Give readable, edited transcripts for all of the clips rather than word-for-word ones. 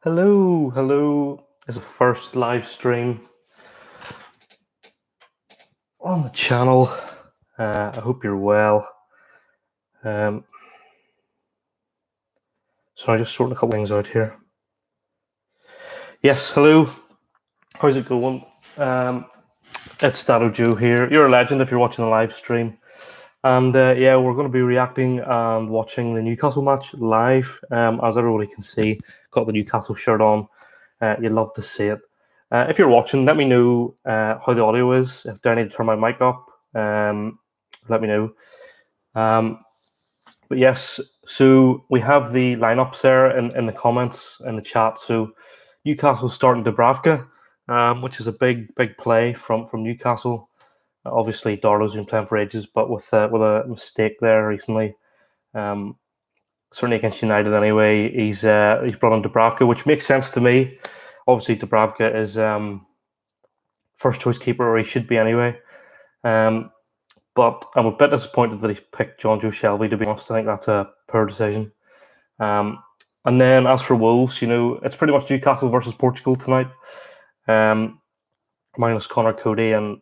Hello. It's the first live stream on the channel. I hope you're well. So I just sorting a couple things out here. Yes, hello. How's it going? It's StattoJoe here. You're a legend if you're watching the live stream. And yeah, we're going to be reacting and watching the Newcastle match live. As everybody can see, got the Newcastle shirt on. You'd love to see it. If you're watching, let me know how the audio is. If I need to turn my mic up, let me know. But yes, so we have the lineups there in the comments in the chat. So Newcastle starting Dubravka, which is a big play from Newcastle. Obviously, Darlow's been playing for ages, but with a mistake there recently. Certainly against United anyway, he's brought on Dubravka, which makes sense to me. Obviously, Dubravka is first choice keeper, or he should be anyway. But I'm a bit disappointed that he picked Jonjo Shelvey, to be honest. I think that's a poor decision. And then as for Wolves, it's pretty much Newcastle versus Portugal tonight. Minus Connor Cody and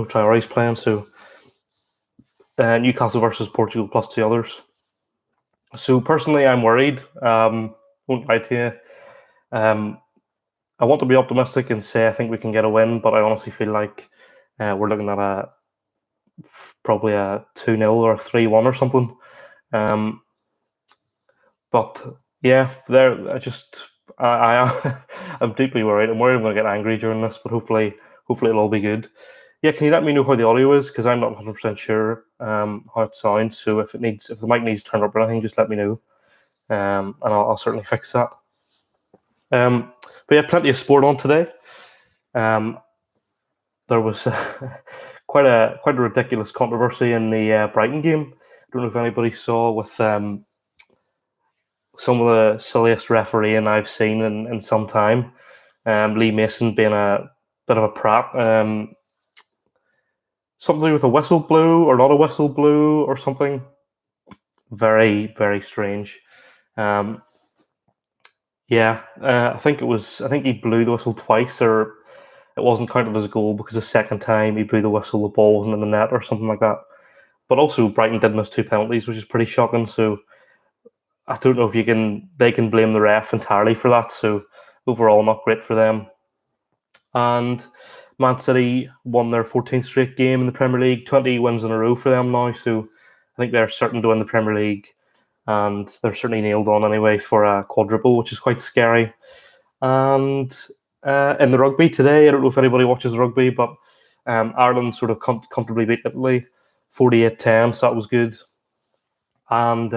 Traore's playing, so Newcastle versus Portugal plus two others. So personally, I'm worried. Won't lie to you. I want to be optimistic and say I think we can get a win, but I honestly feel like we're looking at probably a 2-0 or a 3-1 or something. But yeah, I'm deeply worried. I'm worried I'm going to get angry during this, but hopefully it'll all be good. Yeah, can you let me know how the audio is? Because I'm not 100% sure how it sounds. So if the mic needs turned up or anything, just let me know, and I'll certainly fix that. But yeah, plenty of sport on today. There was quite a ridiculous controversy in the Brighton game. I don't know if anybody saw with some of the silliest refereeing I've seen in some time. Lee Mason being a bit of a prat. Something with a whistle blew or not a whistle blew or something. Very strange. Yeah, I think he blew the whistle twice, or it wasn't counted as a goal because the second time he blew the whistle, the ball wasn't in the net or something like that. But also Brighton did miss 2 penalties, which is pretty shocking. So I don't know if they can blame the ref entirely for that. So overall, not great for them. And Man City won their 14th straight game in the Premier League, 20 wins in a row for them now. So I think they're certain to win the Premier League, and they're certainly nailed on anyway for a quadruple, which is quite scary. And in the rugby today, I don't know if anybody watches rugby, but Ireland sort of comfortably beat Italy 48-10, so that was good. And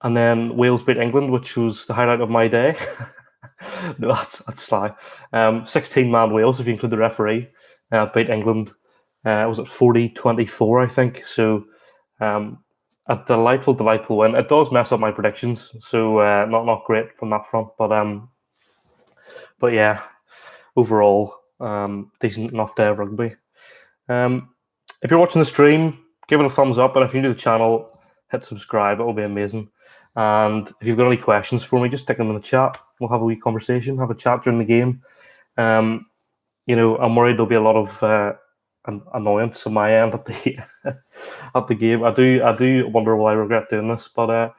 then Wales beat England, which was the highlight of my day. No, that's sly. 16-man Wales, if you include the referee, beat England. Was it 40-24, I think? So a delightful win. It does mess up my predictions, so not great from that front. But yeah, overall, decent enough day of rugby. If you're watching the stream, give it a thumbs up, and if you're new to the channel, hit subscribe. It will be amazing. And if you've got any questions for me, just stick them in the chat. We'll have a wee conversation, have a chat during the game. I'm worried there'll be a lot of annoyance on my end at the at the game. I do wonder why I regret doing this, but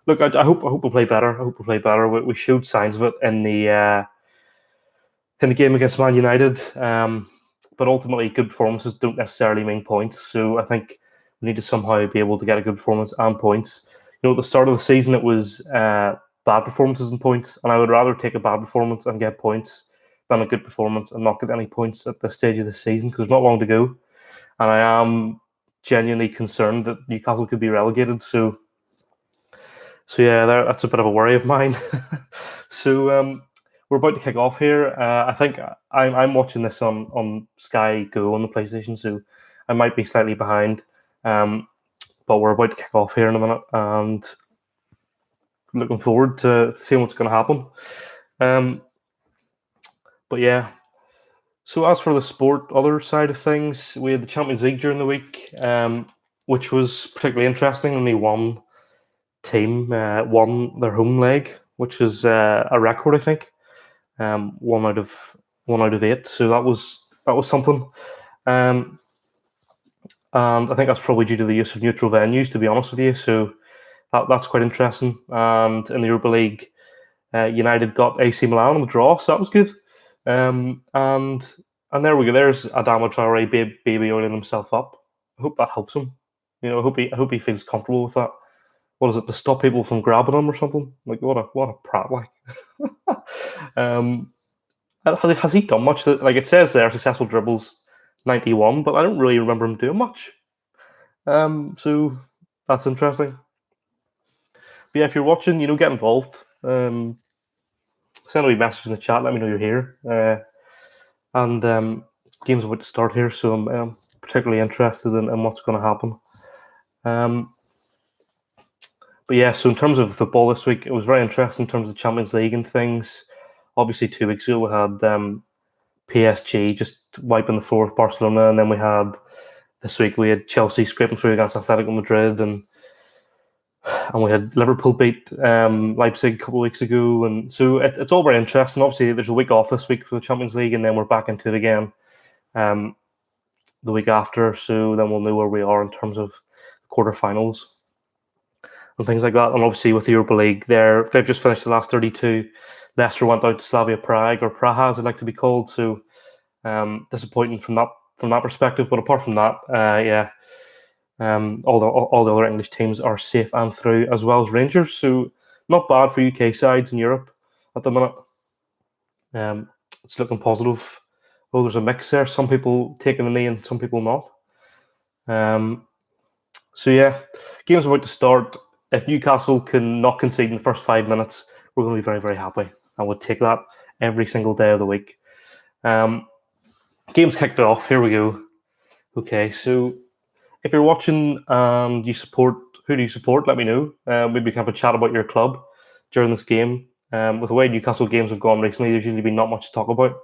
look, I hope we'll play better. We showed signs of it in the game against Man United, but ultimately good performances don't necessarily mean points. So I think we need to somehow be able to get a good performance and points. At the start of the season, it was bad performances and points, and I would rather take a bad performance and get points than a good performance and not get any points at this stage of the season, because there's not long to go. And I am genuinely concerned that Newcastle could be relegated. So yeah, that's a bit of a worry of mine. So we're about to kick off here. I think I'm watching this on Sky Go on the PlayStation, so I might be slightly behind. But we're about to kick off here in a minute, and looking forward to seeing what's going to happen. But yeah, so as for the sport, other side of things, we had the Champions League during the week, which was particularly interesting. Only one team won their home leg, which is a record, I think. 1 out of 8. So that was something. Um, and I think that's probably due to the use of neutral venues, to be honest with you. So that's quite interesting. And in the Europa League, United got AC Milan in the draw, so that was good. And there we go. There's Adama Traore baby oiling himself up. I hope that helps him. I hope he feels comfortable with that. What is it, to stop people from grabbing him or something? Like what a prat! Like, um, has he done much? Like it says there, successful dribbles 91, but I don't really remember him doing much. So that's interesting. But yeah, if you're watching, get involved. Send a wee message in the chat. Let me know you're here. And game's about to start here, so I'm particularly interested in what's going to happen. But yeah, so in terms of football this week, it was very interesting in terms of the Champions League and things. Obviously, 2 weeks ago we had PSG just wiping the floor with Barcelona, and then we had this week we had Chelsea scraping through against Atletico Madrid, and we had Liverpool beat Leipzig a couple of weeks ago, and so it's all very interesting. Obviously, there's a week off this week for the Champions League, and then we're back into it again the week after. So then we'll know where we are in terms of quarterfinals and things like that. And obviously, with the Europa League, they've just finished the last 32. Leicester went out to Slavia Prague, or Praha, as it like to be called. So disappointing from that perspective. But apart from that, yeah. All the other English teams are safe and through, as well as Rangers. So not bad for UK sides in Europe at the minute. It's looking positive. Oh, there's a mix there. Some people taking the knee and some people not. So yeah, game's about to start. If Newcastle can not concede in the first 5 minutes, we're going to be very, very happy. I would take that every single day of the week. Game's kicked off. Here we go. Okay, so if you're watching and you support, who do you support? Let me know. Maybe we can have a chat about your club during this game. With the way Newcastle games have gone recently, there's usually been not much to talk about.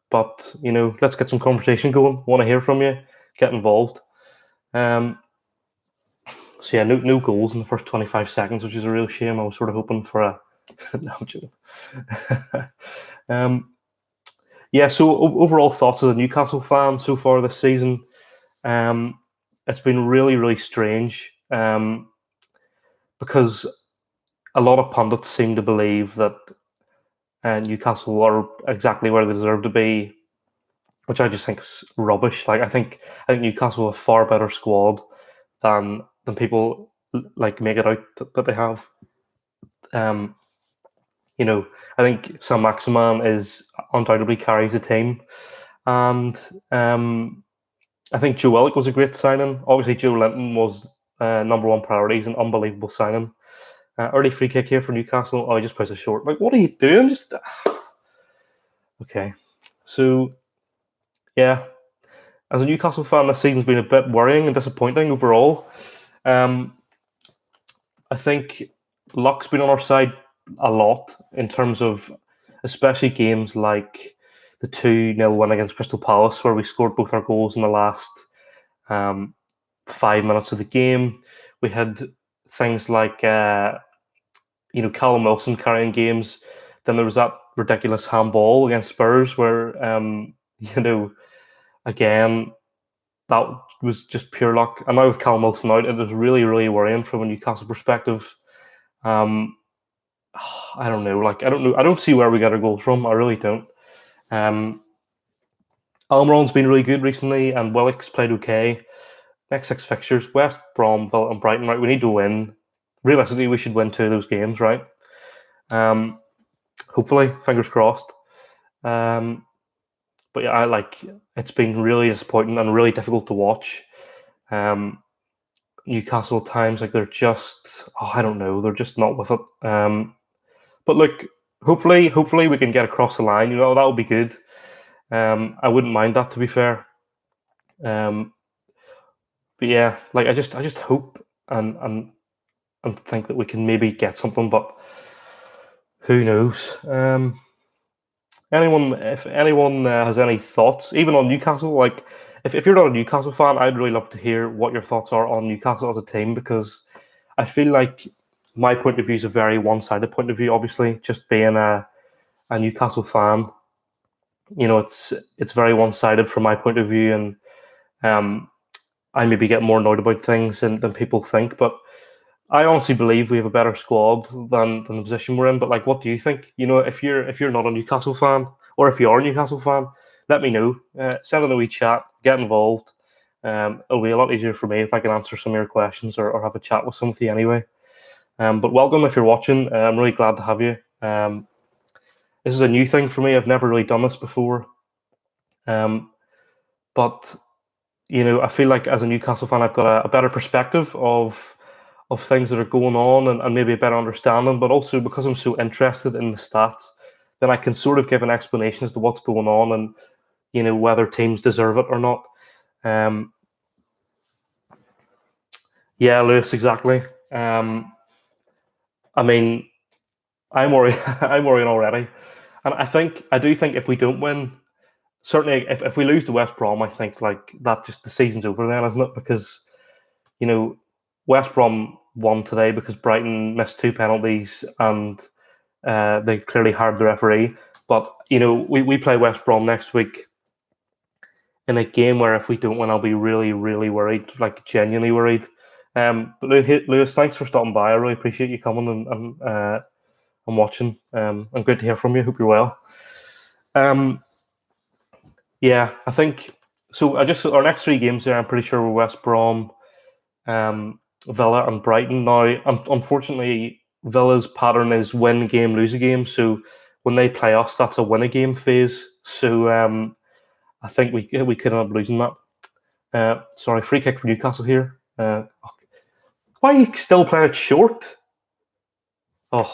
But let's get some conversation going. Want to hear from you? Get involved. So yeah, no goals in the first 25 seconds, which is a real shame. I was sort of hoping for a. No, I'm joking. Yeah, so overall thoughts as a Newcastle fan so far this season. It's been really, really strange because a lot of pundits seem to believe that Newcastle are exactly where they deserve to be, which I just think is rubbish. Like I think Newcastle have a far better squad than people like make it out that they have. I think Saint-Maximin is undoubtedly carries the team, and I think Joe Willock was a great signing. Obviously, Joe Linton was number one priority. He's an unbelievable signing. Early free kick here for Newcastle. Oh, he just plays it short. Like, what are you doing? Just okay. So, yeah, as a Newcastle fan, this season's been a bit worrying and disappointing overall. I think luck's been on our side a lot in terms of especially games like the 2-0 win against Crystal Palace, where we scored both our goals in the last 5 minutes of the game. We had things like Callum Wilson carrying games. Then there was that ridiculous handball against Spurs where again, that was just pure luck. And now with Callum Wilson out, it was really, really worrying from a Newcastle perspective. I don't know. I don't see where we get our goals from. I really don't. Almiron's been really good recently, and Willock's played okay. Next 6 fixtures: West Brom, Villa, and Brighton. Right, we need to win. Realistically, we should win 2 of those games, right? Hopefully, fingers crossed. But yeah, it's been really disappointing and really difficult to watch. Newcastle at times, they're just, I don't know, they're just not with it. But look, hopefully we can get across the line. That would be good. I wouldn't mind that, to be fair. But yeah, I just hope and think that we can maybe get something, but who knows? If anyone has any thoughts, even on Newcastle, if you're not a Newcastle fan, I'd really love to hear what your thoughts are on Newcastle as a team, because I feel like my point of view is a very one-sided point of view. Obviously, just being a Newcastle fan, it's very one-sided from my point of view, and um, I maybe get more annoyed about things than people think. But I honestly believe we have a better squad than the position we're in. But like, what do you think? If you're not a Newcastle fan, or if you are a Newcastle fan, let me know. Send in a wee chat, get involved. It'll be a lot easier for me if I can answer some of your questions, or have a chat with some of you anyway. But welcome if you're watching. I'm really glad to have you. This is a new thing for me. I've never really done this before. But I feel like as a Newcastle fan, I've got a better perspective of things that are going on, and maybe a better understanding. But also because I'm so interested in the stats, then I can sort of give an explanation as to what's going on, and whether teams deserve it or not. Yeah, Lewis, exactly. I mean, I'm worried. I'm worrying already, and I do think if we don't win, certainly if we lose to West Brom, I think like that, just the season's over then, isn't it? Because West Brom won today because Brighton missed 2 penalties, and they clearly hired the referee. But we play West Brom next week in a game where if we don't win, I'll be really, really worried, like genuinely worried. But Lewis, thanks for stopping by. I really appreciate you coming and watching. And good to hear from you. Hope you're well. Yeah, I think so. Our next 3 games there, I'm pretty sure, were West Brom, Villa, and Brighton. Now, unfortunately, Villa's pattern is win a game, lose a game. So when they play us, that's a win a game phase. So I think we could end up losing that. Sorry, free kick for Newcastle here. Why are you still playing it short? Oh,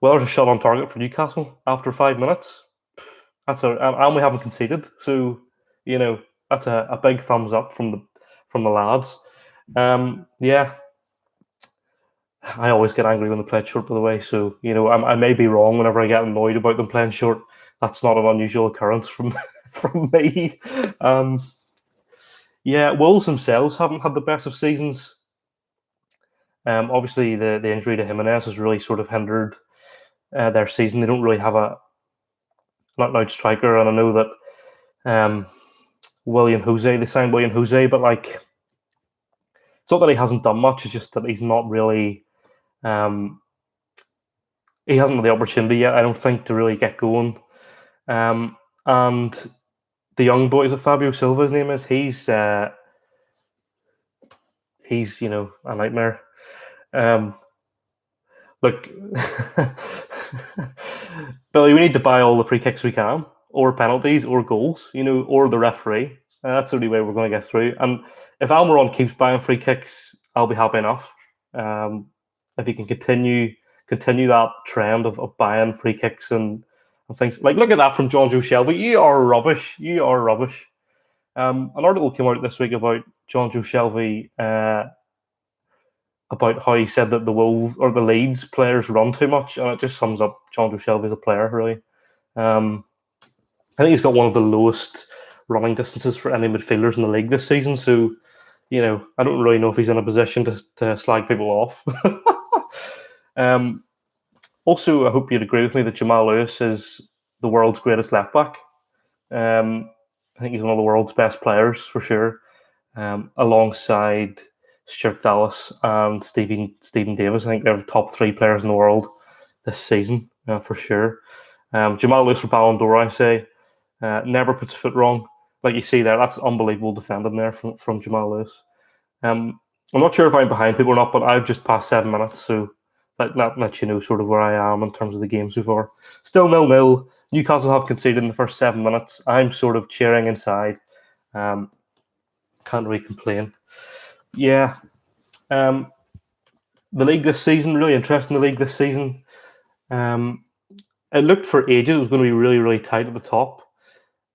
well, there's a shot on target for Newcastle after 5 minutes. And we haven't conceded, so that's a big thumbs up from the lads. Yeah, I always get angry when they play short, by the way. So I may be wrong whenever I get annoyed about them playing short. That's not an unusual occurrence from from me. Yeah, Wolves themselves haven't had the best of seasons. Obviously, the injury to Jimenez has really sort of hindered their season. They don't really have a out striker, and I know that they signed William Jose, but like, it's not that he hasn't done much, it's just that he's not really he hasn't had the opportunity yet, I don't think, to really get going. And the young boy, is it Fabio Silva, his name is, he's a nightmare. Look, Billy, we need to buy all the free kicks we can, or penalties, or goals, or the referee. That's the only way we're going to get through. And if Almiron keeps buying free kicks, I'll be happy enough. If he can continue that trend of buying free kicks and things. Like, look at that from JonJoe Shelvey. You are rubbish. You are rubbish. An article came out this week about JonJoe Shelvey, about how he said that the Wolves or the Leeds players run too much, and it just sums up JonJoe Shelvey as a player, really. I think he's got one of the lowest running distances for any midfielders in the league this season. So, I don't really know if he's in a position to slag people off. Also, I hope you'd agree with me that Jamal Lewis is the world's greatest left back. I think he's one of the world's best players for sure, alongside Stuart Dallas and Stephen Davis. I think they're the top 3 players in the world this season, for sure. Jamal Lewis for Ballon d'Or, I say, never puts a foot wrong. Like you see there, that's unbelievable defending there from Jamal Lewis. I'm not sure if I'm behind people or not, but I've just passed 7 minutes, so that lets you know sort of where I am in terms of the game so far. Still 0-0. Newcastle have conceded in the first 7 minutes. I'm sort of cheering inside. Can't really complain. Yeah. The league this season, really interesting, the league this season. It looked for ages it was going to be really, really tight at the top.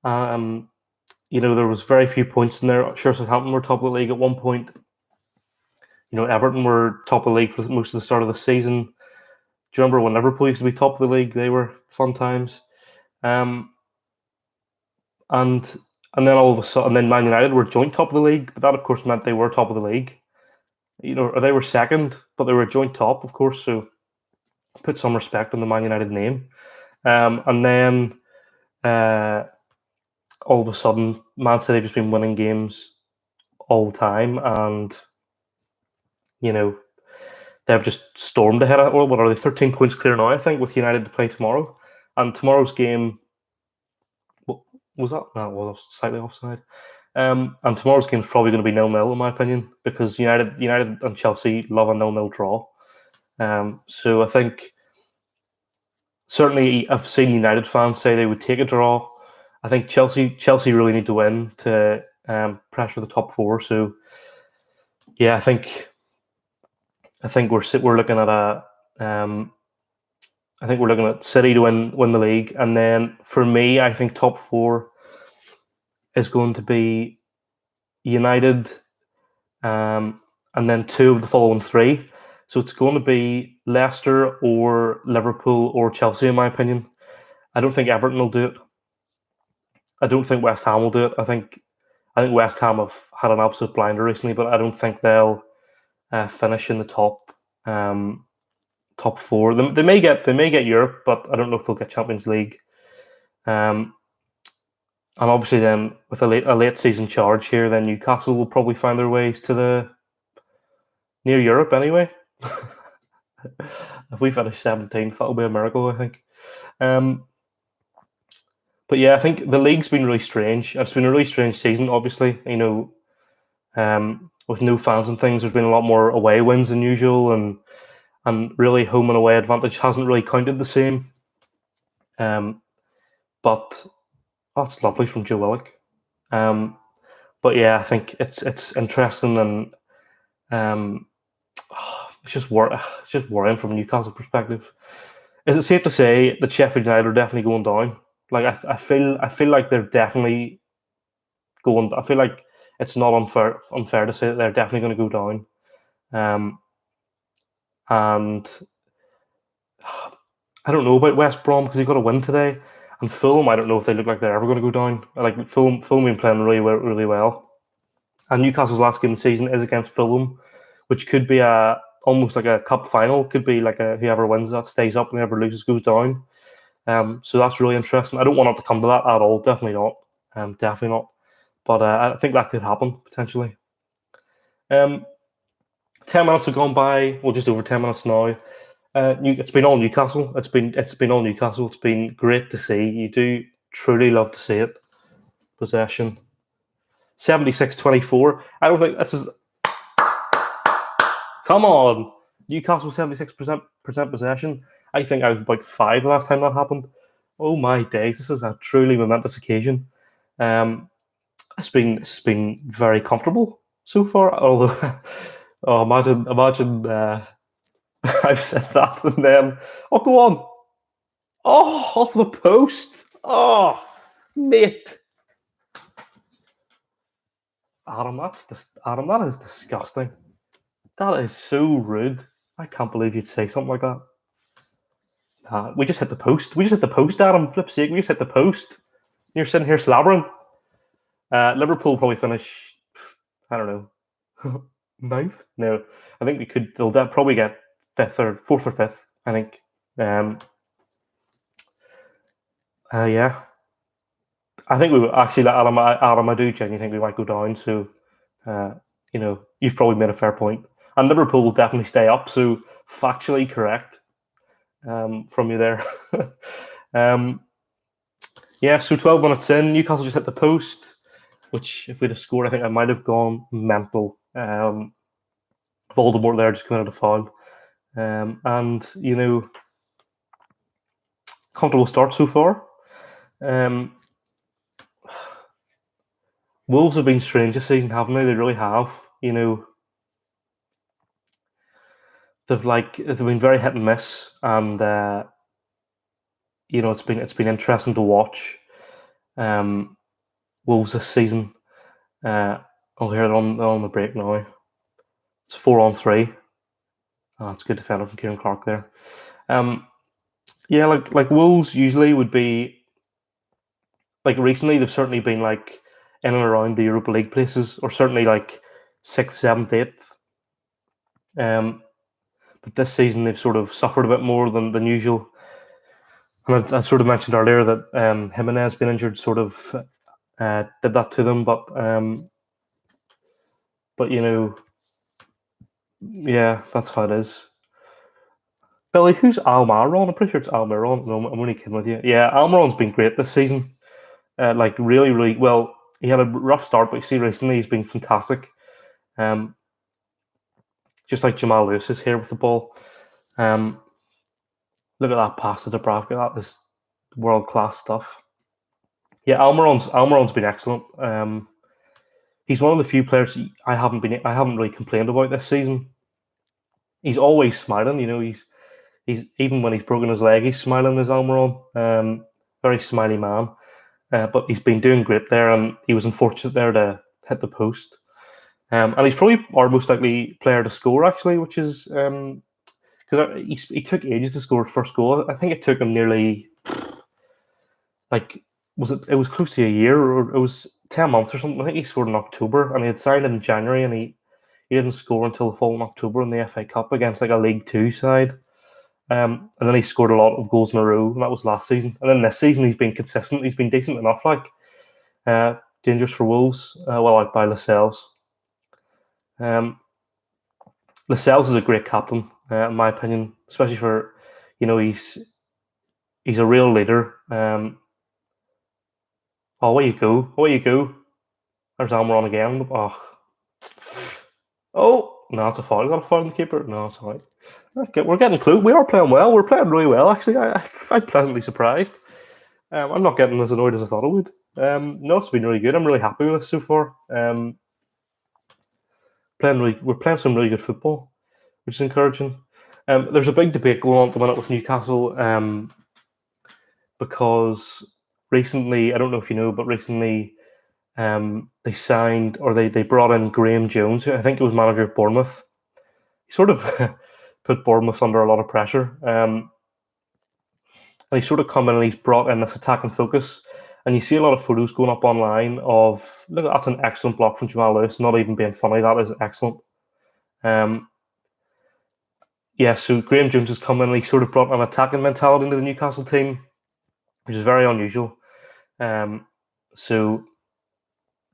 There was very few points in there. Sure, Southampton were top of the league at one point. Everton were top of the league for most of the start of the season. Do you remember when Liverpool used to be top of the league? They were fun times. And and then all of a sudden, then Man United were joint top of the league, but that of course meant they were top of the league. Or they were second, but they were joint top, of course. So put some respect on the Man United name. And then all of a sudden, Man City have just been winning games all the time, and they've just stormed ahead. What are they? 13 points clear now, I think, with United to play tomorrow. And tomorrow's game, was that? No, it was slightly offside. And tomorrow's game is probably going to be 0-0 in my opinion, because United and Chelsea love a 0-0 draw. So I think certainly I've seen United fans say they would take a draw. I think Chelsea really need to win to pressure the top four. So yeah, I think we're looking at City to win the league, and then for me, I think top four is going to be United, and then two of the following three. So it's going to be Leicester or Liverpool or Chelsea, in my opinion. I don't think Everton will do it. I don't think West Ham will do it. I think West Ham have had an absolute blinder recently, but I don't think they'll finish in the top four. They may get Europe, but I don't know if they'll get Champions League. And obviously, then with a late season charge here, then Newcastle will probably find their ways to near Europe anyway. If we finish 17th, that'll be a miracle, I think. But yeah, I think the league's been really strange. It's been a really strange season, obviously. With no fans and things, there's been a lot more away wins than usual, and really home and away advantage hasn't really counted the same. But that's lovely from Joe Willock. But yeah, I think it's interesting, and it's just worrying from a Newcastle perspective. Is it safe to say that Sheffield United are definitely going down? Like I feel like they're definitely going. I feel like it's not unfair to say that they're definitely going to go down. And I don't know about West Brom because they've got a win today. And Fulham, I don't know if they look like they're ever going to go down. Like Fulham been playing really well. And Newcastle's last game of the season is against Fulham, which could be almost like a cup final. Could be like whoever wins that stays up and whoever loses goes down. So that's really interesting. I don't want it to come to that at all. Definitely not. Definitely not. But I think that could happen potentially. 10 minutes have gone by. Well, just over 10 minutes now. It's been all Newcastle. It's been all Newcastle. It's been great to see. You do truly love to see it. Possession 76-24. I don't think this is. Come on, Newcastle 76% possession. I think I was about 5 last time that happened. Oh my days! This is a truly momentous occasion. It's been very comfortable so far. Although, imagine. I've said that, and then go on. Oh, off the post. Oh, mate. Adam, that is disgusting. That is so rude. I can't believe you'd say something like that. We just hit the post. Adam. Flip's sake, we just hit the post. You're sitting here slabbering. Liverpool probably finish, I don't know, 9th? No, I think they'll probably get 4th or 5th, I think. Yeah. I think we will actually, Adam, I do genuinely think we might go down. So, you've probably made a fair point. And Liverpool will definitely stay up. So, factually correct from you there. Yeah, so 12 minutes in, Newcastle just hit the post, which if we'd have scored, I think I might have gone mental. Voldemort there just committed a foul. And, comfortable start so far. Wolves have been strange this season, haven't they? They really have. They've been very hit and miss, and it's been interesting to watch. Wolves this season. I'll hear it on the break now. It's 4-on-3. Oh, that's good defender from Kieran Clark there. Yeah, like Wolves usually would be. Like recently, they've certainly been like in and around the Europa League places, or certainly like 6th, 7th, 8th. But this season they've sort of suffered a bit more than usual. And I sort of mentioned earlier that Jimenez being injured sort of did that to them, but yeah, that's how it is. Billy, who's Almiron? I'm pretty sure it's Almiron. No, I'm only kidding with you. Yeah, Almiron's been great this season. Like really, really well. He had a rough start, but you see recently he's been fantastic. Just like Jamal Lewis is here with the ball. Look at that pass to Dubravka. That is world class stuff. Yeah, Almiron's been excellent. He's one of the few players I haven't really complained about this season. He's always smiling. He's even when he's broken his leg, he's smiling as Almiron. Very smiley man. But he's been doing great there, and he was unfortunate there to hit the post. And he's probably our most likely player to score, actually, which is because he took ages to score his first goal. I think it took him nearly it was close to a year, or it was 10 months or something. I think he scored in October, and he had signed in January, and he didn't score until the following October in the FA Cup against like a League Two side. And then he scored a lot of goals in a row, and that was last season. And then this season he's been consistent. He's been decent enough, dangerous for Wolves. Well out by Lascelles. Lascelles is a great captain, in my opinion, especially for he's a real leader. Away you go. There's Almiron again. Oh, no, it's a foul. Is that a foul on the keeper? No, it's all right. Okay, we're getting close. We are playing well. We're playing really well, actually. I'm pleasantly surprised. I'm not getting as annoyed as I thought I would. No, it's been really good. I'm really happy with this so far. We're playing some really good football, which is encouraging. There's a big debate going on at the minute with Newcastle because recently, I don't know if you know, but recently they signed, or they brought in Graham Jones, who I think was manager of Bournemouth. He sort of put Bournemouth under a lot of pressure. And he's sort of come in and he's brought in this attack and focus. And you see a lot of photos going up online of, look, that's an excellent block from Jamal Lewis, not even being funny, that is excellent. So Graham Jones has come in and he sort of brought an attacking mentality into the Newcastle team, which is very unusual. So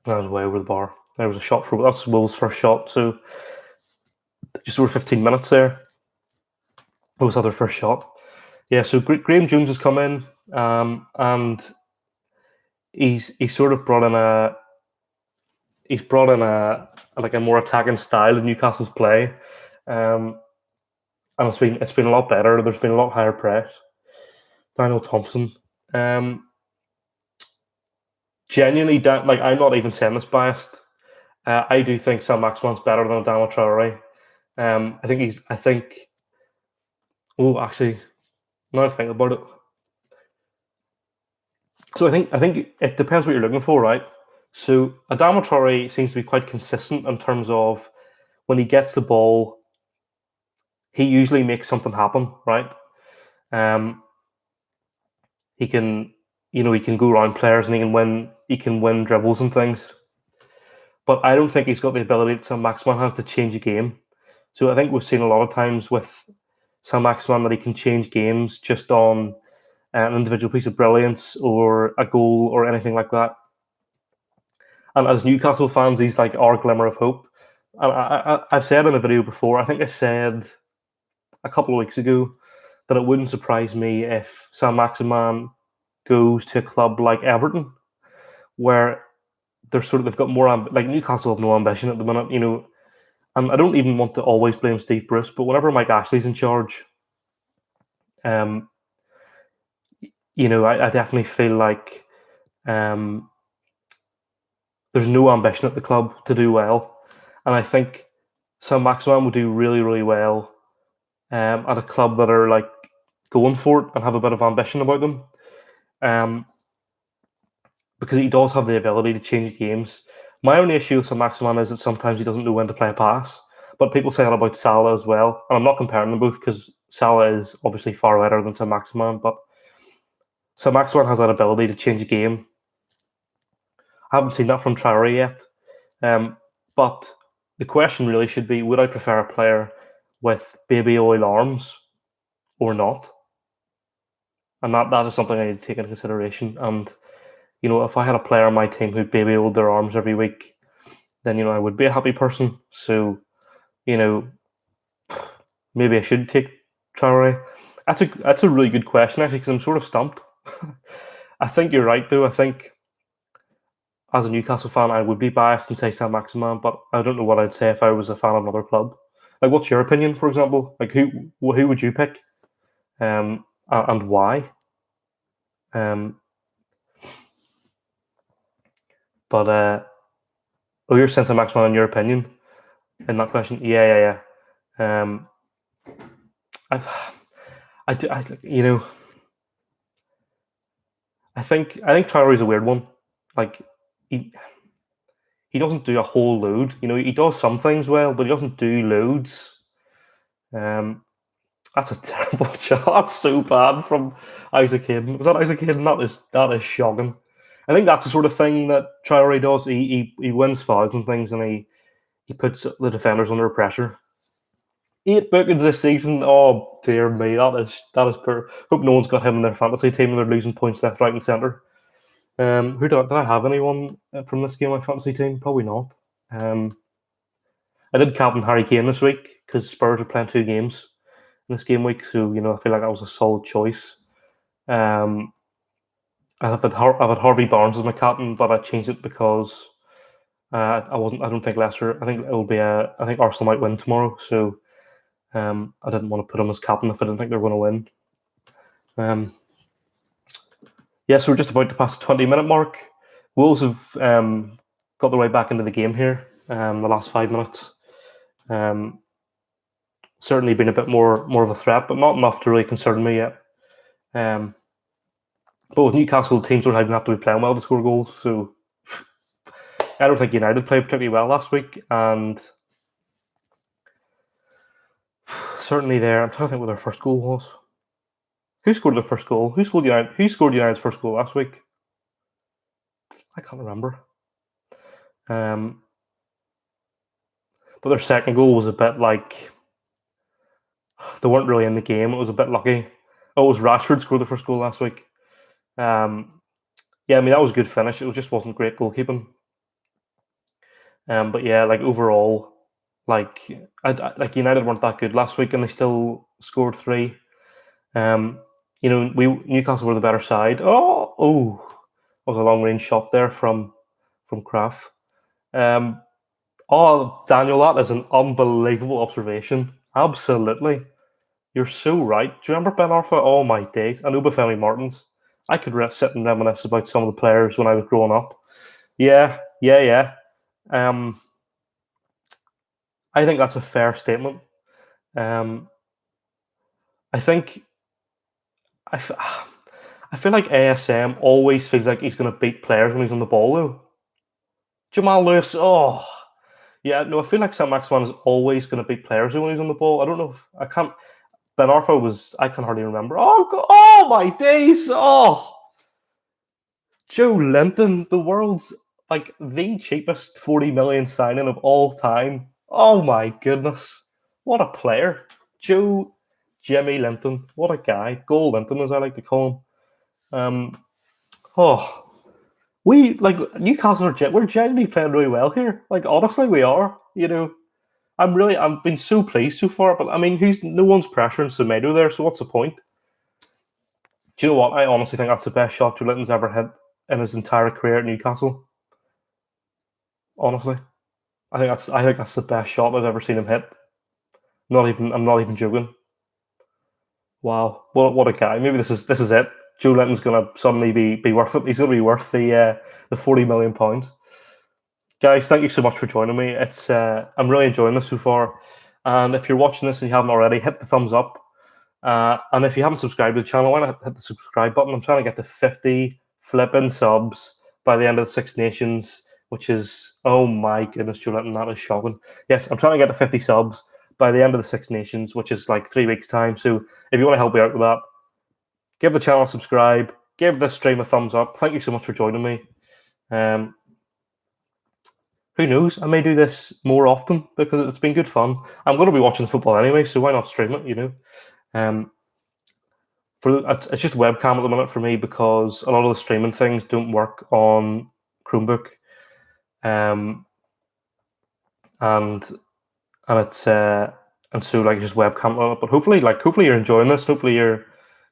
that was way over the bar. There was a shot that's Wolves' first shot. So just over 15 minutes there. What was their first shot? Yeah, so Graham Jones has come in, and he's sort of brought in a more attacking style of Newcastle's play, and it's been a lot better. There's been a lot higher press. Daniel Thompson, genuinely, I'm not even saying this biased. I do think Saint-Maximin's better than Adama Traore. I think. Oh, actually, now I think about it. So I think it depends what you're looking for, right? So Adama Traore seems to be quite consistent in terms of when he gets the ball, he usually makes something happen, right? He can go around players and he can win dribbles and things. But I don't think he's got the ability that Saint-Maximin has to change a game. So I think we've seen a lot of times with Saint-Maximin that he can change games just on an individual piece of brilliance or a goal or anything like that. And as Newcastle fans, he's like our glimmer of hope. And I've said in a video before, I think I said a couple of weeks ago that it wouldn't surprise me if Saint-Maximin goes to a club like Everton, where they've got more Newcastle have no ambition at the minute, and I don't even want to always blame Steve Bruce, but whenever Mike Ashley's in charge, I definitely feel like there's no ambition at the club to do well, and I think Saint-Maximin will do really, really well at a club that are like going for it and have a bit of ambition about them, because he does have the ability to change games. My only issue with Saint-Maximin is that sometimes he doesn't know when to play a pass, but people say that about Salah as well, and I'm not comparing them both because Salah is obviously far better than Saint-Maximin, but Saint-Maximin has that ability to change a game. I haven't seen that from Traore yet. But the question really should be: would I prefer a player with baby oil arms or not? And that is something I need to take into consideration. And if I had a player on my team who baby oiled their arms every week, then I would be a happy person. So you know, maybe I should take Traore. That's a really good question actually, because I'm sort of stumped. I think you're right though. I think as a Newcastle fan, I would be biased and say Saint Maximin, but I don't know what I'd say if I was a fan of another club. Like, what's your opinion, for example? Like, who would you pick, and why? But you're saying Saint Maximin in your opinion in that question? Yeah. I, I think Traore is a weird one. Like, he doesn't do a whole load. He does some things well, but he doesn't do loads. That's a terrible shot. That's so bad from Isaac Hayden. Was that Isaac Hayden? That is shocking. I think that's the sort of thing that Traore does. He wins fouls and things, and he puts the defenders under pressure. 8 bookings this season. Oh dear me, that is poor. Hope no one's got him in their fantasy team and they're losing points left, right, and centre. Did I have anyone from this game on my fantasy team? Probably not. I did captain Harry Kane this week because Spurs are playing 2 games in this game week, so I feel like that was a solid choice. I've had Harvey Barnes as my captain, but I changed it because I don't think Leicester. I think it will be I think Arsenal might win tomorrow, so I didn't want to put him as captain if I didn't think they were going to win. So we're just about to pass the 20-minute mark. Wolves have got their way back into the game here. The last 5 minutes. Certainly been a bit more of a threat, but not enough to really concern me yet. But with Newcastle, teams don't even have to be playing well to score goals. So I don't think United played particularly well last week, and certainly there. I'm trying to think what their first goal was. Who scored the first goal? Who scored United's first goal last week? I can't remember. But their second goal was a bit like they weren't really in the game. It was a bit lucky. Oh, it was Rashford scored the first goal last week. That was a good finish. It just wasn't great goalkeeping. But yeah, like overall, like United weren't that good last week, and they still scored 3. Newcastle were the better side. Oh, was a long range shot there from Kraft. Daniel, that is an unbelievable observation. Absolutely. You're so right. Do you remember Ben Arfa? Oh my days. And Obafemi Martins. I could sit and reminisce about some of the players when I was growing up. Yeah. I think that's a fair statement. I think I feel like ASM always feels like he's going to beat players when he's on the ball, though. Jamal Lewis, I feel like Saint Maximin is always going to beat players when he's on the ball. I don't know if I can't. Ben Arfa I can hardly remember. Oh my days! Oh, Joe Linton, the world's the cheapest 40 million signing of all time. Oh my goodness, what a player, Jimmy Linton. What a guy, Goal Linton as I like to call him. We Newcastle we're genuinely playing really well here. Like honestly, we are. I've been so pleased so far. But I mean, no one's pressuring Semedo there, so what's the point? Do you know what? I honestly think that's the best shot Joe Linton's ever hit in his entire career at Newcastle. Honestly, I think that's the best shot I've ever seen him hit. I'm not even joking. Wow, what a guy! Maybe this is it. Joe Linton's going to suddenly be worth it. He's going to be worth the £40 million. Guys, thank you so much for joining me. I'm really enjoying this so far. And if you're watching this and you haven't already, hit the thumbs up. And if you haven't subscribed to the channel, why not hit the subscribe button? I'm trying to get to 50 flipping subs by the end of the Six Nations, which is, oh my goodness, Joe Linton, that is shocking. Yes, I'm trying to get to 50 subs by the end of the Six Nations, which is like 3 weeks' time. So if you want to help me out with that, give the channel a subscribe, give this stream a thumbs up. Thank you so much for joining me. who knows? I may do this more often because it's been good fun. I'm going to be watching football anyway, so why not stream it? Um, it's just webcam at the minute for me because a lot of the streaming things don't work on Chromebook, um, and it's and so like just webcam on it. But hopefully you're enjoying this. Hopefully you're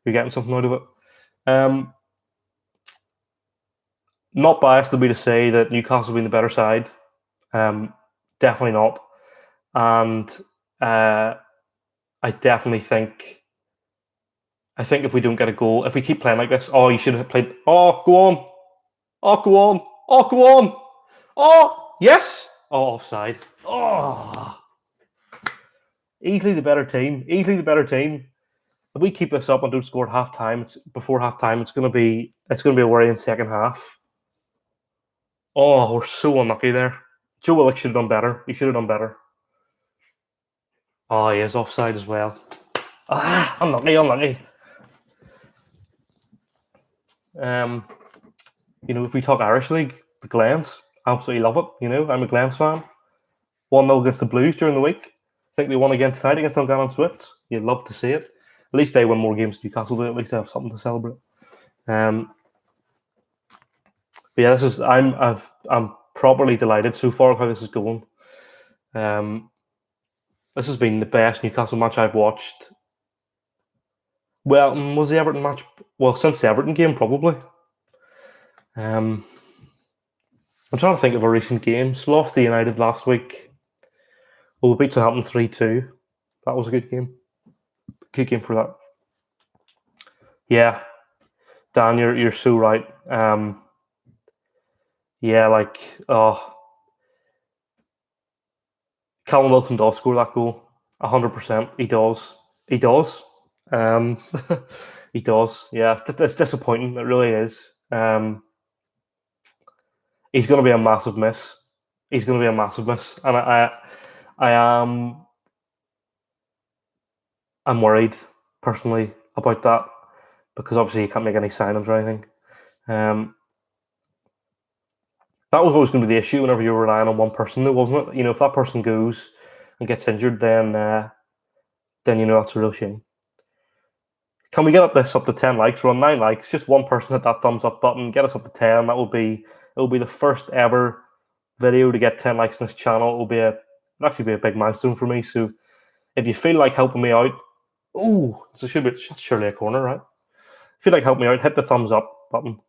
getting something out of it. Not biased to be to say that Newcastle being the better side. Definitely not. And I definitely think. I think if we don't get a goal, if we keep playing like this, you should have played. Oh, go on. Oh, go on. Oh, go on. Oh, yes. Oh, offside. Oh, easily the better team. Easily the better team. If we keep this up and don't score at half time, before half time, it's gonna be a worrying second half. Oh, we're so unlucky there. Joe Willock should have done better. He should have done better. Oh, he is offside as well. Unlucky. If we talk Irish League, the Glens, absolutely love it. I'm a Glens fan. 1-0 against the Blues during the week. I think they won again tonight against Dungannon Swifts. You'd love to see it. At least they win more games than Newcastle do. At least they have something to celebrate. But yeah, I'm properly delighted so far how this is going. This has been the best Newcastle match I've watched. Well, was the Everton match? Well, since the Everton game, probably. I'm trying to think of a recent games. Lost to United last week. Well, we beat Southampton 3-2. That was a good game. Good game for that. Yeah, Dan, you're so right. Callum Wilson does score that goal. 100%. He does. He does. He does. Yeah, it's disappointing. It really is. He's going to be a massive miss. And I'm worried personally about that because obviously you can't make any signings or anything. That was always going to be the issue whenever you're relying on one person, though, wasn't it? If that person goes and gets injured, then that's a real shame. Can we get this up to 10 likes? We're on 9 likes. Just one person hit that thumbs up button. Get us up to 10. It will be the first ever video to get 10 likes on this channel. It'll actually be a big milestone for me. So if you feel like helping me out, that's surely a corner, right? If you like help me out, hit the thumbs up button.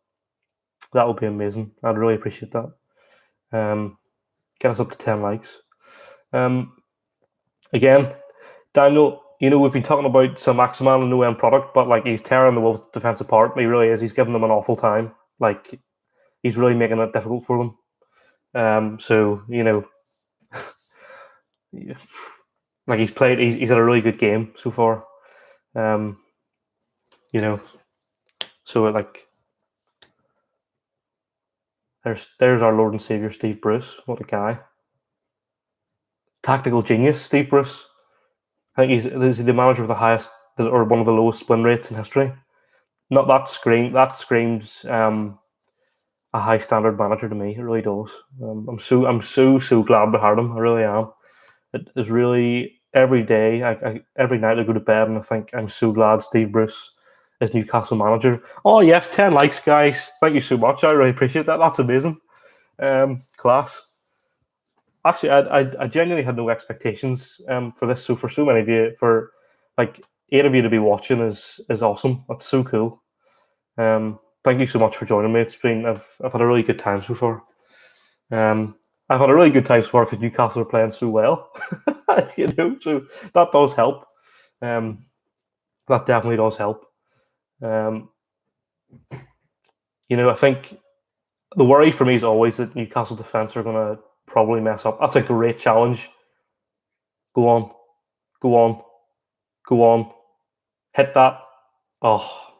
That would be amazing. I'd really appreciate that. Get us up to 10 likes. Again, Daniel, we've been talking about St. Maximin and no end product, but he's tearing the Wolves defense apart. He really is. He's giving them an awful time. He's really making it difficult for them. He's played. He's had a really good game so far. There's our Lord and Savior Steve Bruce. What a guy! Tactical genius, Steve Bruce. I think he's the manager of the highest or one of the lowest win rates in history. Not that screams a high standard manager to me. It really does. I'm so glad we hired him. I really am. It is really every day. Every night I go to bed and I think I'm so glad Steve Bruce is Newcastle manager. Oh yes, 10 likes, guys. Thank you so much. I really appreciate that. That's amazing. Class. Actually, I genuinely had no expectations for this. So for so many of you, for 8 of you to be watching is awesome. That's so cool. Thank you so much for joining me. I've had a really good time so far. I've had a really good time so far because Newcastle are playing so well. So that does help. That definitely does help. I think the worry for me is always that Newcastle defence are going to probably mess up. That's a great challenge. Go on. Hit that. Oh,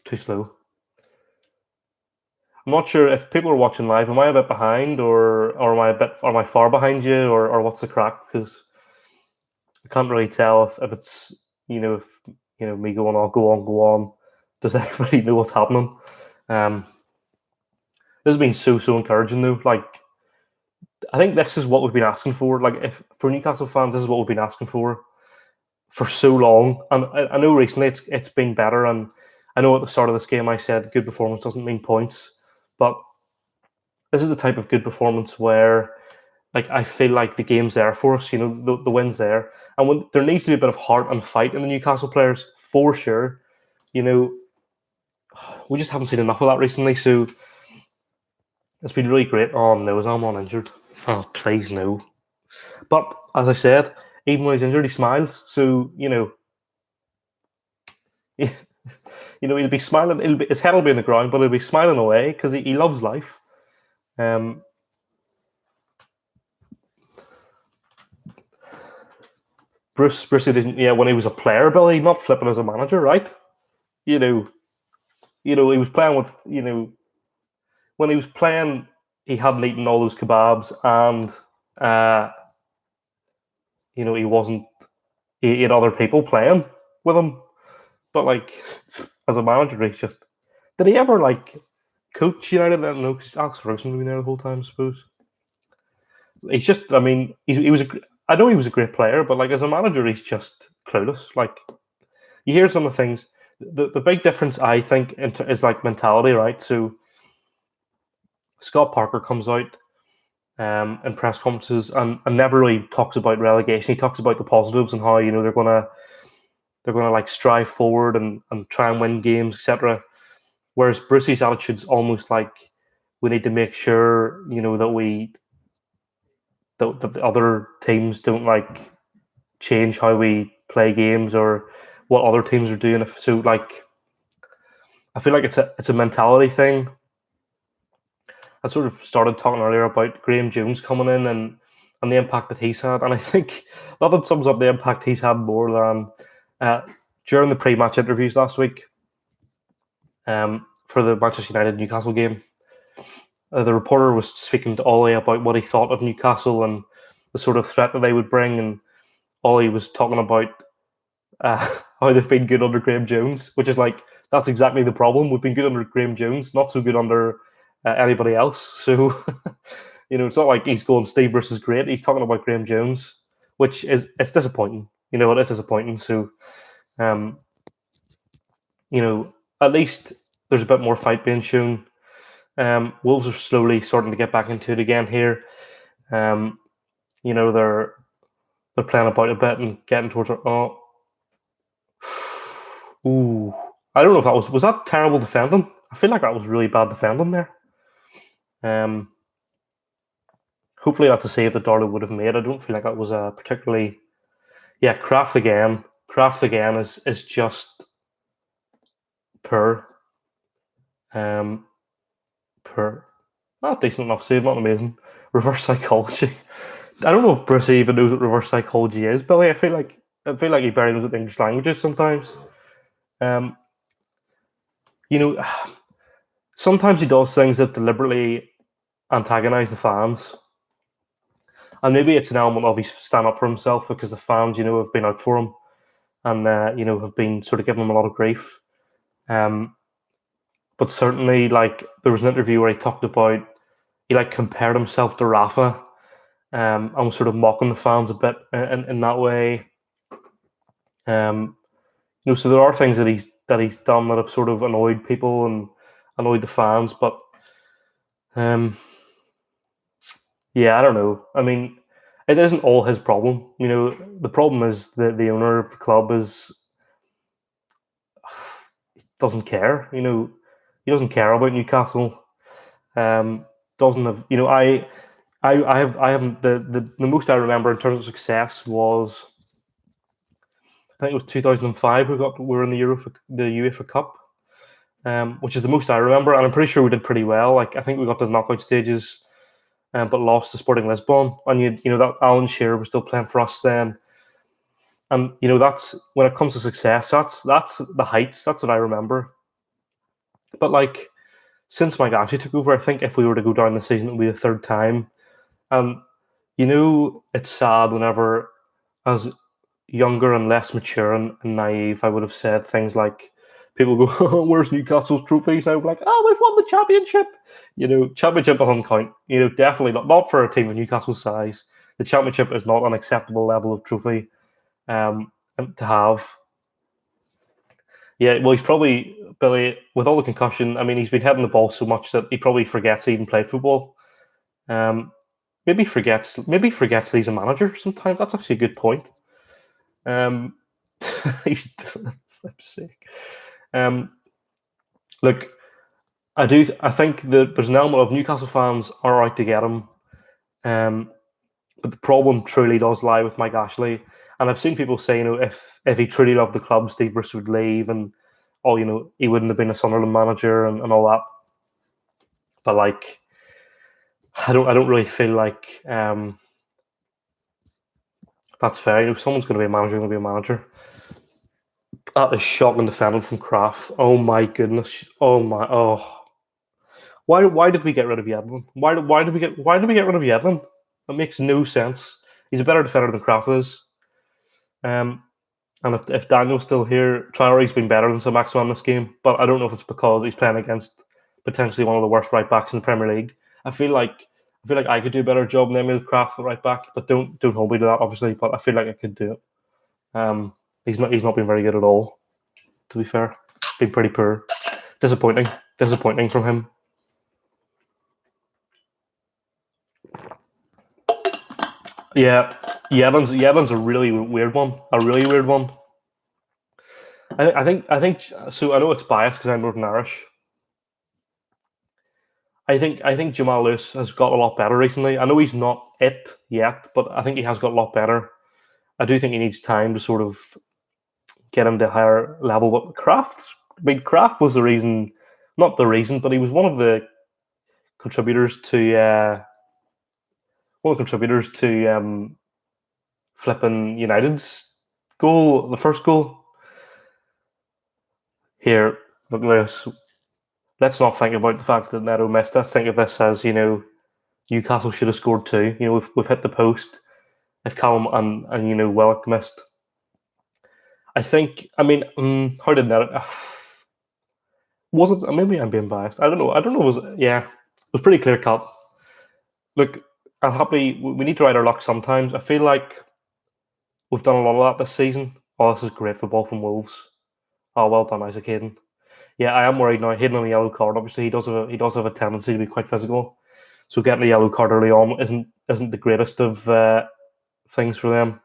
too slow. I'm not sure if people are watching live. Am I a bit behind, or am I far behind you, or what's the crack? Because I can't really tell if it's me going, oh, go on. Does anybody know what's happening? This has been so encouraging though. I think this is what we've been asking for. Like, if for Newcastle fans, this is what we've been asking for so long. And I know recently it's been better. And I know at the start of this game I said good performance doesn't mean points, but this is the type of good performance where, like, I feel like the game's there for us. The win's there, and when there needs to be a bit of heart and fight in the Newcastle players for sure. You know, we just haven't seen enough of that recently. So it's been really great. Oh no, is Almon injured? Oh please no. But as I said, even when he's injured, he smiles. So he'll be smiling. His head will be on the ground, but he'll be smiling away because he loves life. Brucey didn't. Yeah, when he was a player, Billy, not flipping as a manager, right? He was playing with. When he was playing, he hadn't eaten all those kebabs, and he wasn't. He had other people playing with him, but like as a manager, he's just. Did he ever coach United? I don't know, because Alex Ferguson was there the whole time, I suppose. He's just. I mean, he was. I know he was a great player, but like as a manager, he's just clueless. Like you hear some of the things. The big difference, I think, is like mentality, right? So Scott Parker comes out in press conferences and never really talks about relegation. He talks about the positives and how they're gonna like strive forward and try and win games, etc. Whereas Brucey's attitude's almost like we need to make sure that the other teams don't like change how we play games or what other teams are doing. So like, I feel like it's a mentality thing. I sort of started talking earlier about Graham Jones coming in and the impact that he's had, and I think nothing sums up the impact he's had more than during the pre-match interviews last week for the Manchester United Newcastle game. The reporter was speaking to Ollie about what he thought of Newcastle and the sort of threat that they would bring, and Ollie was talking about how they've been good under Graham Jones, which is like, that's exactly the problem. We've been good under Graham Jones, not so good under anybody else. So, it's not like he's going Steve Bruce is great. He's talking about Graham Jones, which it's disappointing. It is disappointing. So, at least there's a bit more fight being shown. Wolves are slowly starting to get back into it again here. They're playing about a bit and getting towards. Ooh, I don't know if that was that terrible defending. I feel like that was really bad defending there. Hopefully that's a save that Darlow would have made. I don't feel like that was a particularly. Yeah, Kraft again. Kraft again is just poor. Poor. Not decent enough save, not amazing. Reverse psychology. I don't know if Bruce even knows what reverse psychology is, Billy. I feel like he barely knows what the English language is sometimes. Sometimes he does things that deliberately antagonize the fans, and maybe it's an element of he's stand up for himself because the fans, have been out for him, and have been sort of giving him a lot of grief. But certainly, like there was an interview where he talked about he compared himself to Rafa, and was sort of mocking the fans a bit in that way. So there are things that he's done that have sort of annoyed people and annoyed the fans, but yeah, I don't know. I mean, it isn't all his problem. The problem is the owner of the club doesn't care. He doesn't care about Newcastle. Doesn't have. I haven't the most I remember in terms of success was, I think it was 2005. We were in the UEFA Cup, which is the most I remember, and I'm pretty sure we did pretty well. Like I think we got to the knockout stages, but lost to Sporting Lisbon. And that Alan Shearer was still playing for us then. And that's when it comes to success. That's the heights. That's what I remember. But like since Mike Ashley took over, I think if we were to go down the season, it would be the third time. And it's sad whenever, as younger and less mature and naive, I would have said things like people go, oh, "Where's Newcastle's trophies?" I was like, "Oh, we've won the championship." Championship doesn't count. Definitely not for a team of Newcastle's size. The championship is not an acceptable level of trophy to have. Yeah, well, he's probably Billy with all the concussion. I mean, he's been heading the ball so much that he probably forgets he even played football. Maybe forgets that he's a manager sometimes. That's actually a good point. He's sick. Look, I think that there's an element of Newcastle fans are out to get him. But the problem truly does lie with Mike Ashley. And I've seen people say, if he truly loved the club, Steve Bruce would leave, and he wouldn't have been a Sunderland manager and all that. But I don't really feel like that's fair. If someone's going to be a manager, going to be a manager. That is shocking defending from Kraft. Oh my goodness. Why did we get rid of Yedlin? Why did we get rid of Yedlin? That makes no sense. He's a better defender than Kraft is. And if Daniel's still here, Traore's been better than Saint-Maximin this game, but I don't know if it's because he's playing against potentially one of the worst right backs in the Premier League. I feel like I could do a better job than Emil Kraft at right back, but don't hold me to that, obviously. But I feel like I could do it. He's not been very good at all. To be fair, been pretty poor. Disappointing from him. Yeah, Yedlin's a really weird one. I think so. I know it's biased because I'm Northern Irish. I think Jamal Lewis has got a lot better recently. I know he's not it yet, but I think he has got a lot better. I do think he needs time to sort of get him to a higher level. But Kraft was the reason, not the reason, but he was one of the contributors to flipping United's goal, the first goal. Here, look, Lewis. Let's not think about the fact that Neto missed. Let's think of this as Newcastle should have scored two. We've hit the post. If Callum and Willock missed, I think. I mean, how did Neto? Was it? Maybe I'm being biased. I don't know. It was pretty clear cut. Look, I'm happy. We need to ride our luck sometimes. I feel like we've done a lot of that this season. Oh, this is great football from Wolves. Oh, well done, Isaac Hayden. Yeah, I am worried now. Hayden on a yellow card. Obviously, he does have a tendency to be quite physical. So getting a yellow card early on isn't the greatest of things for them.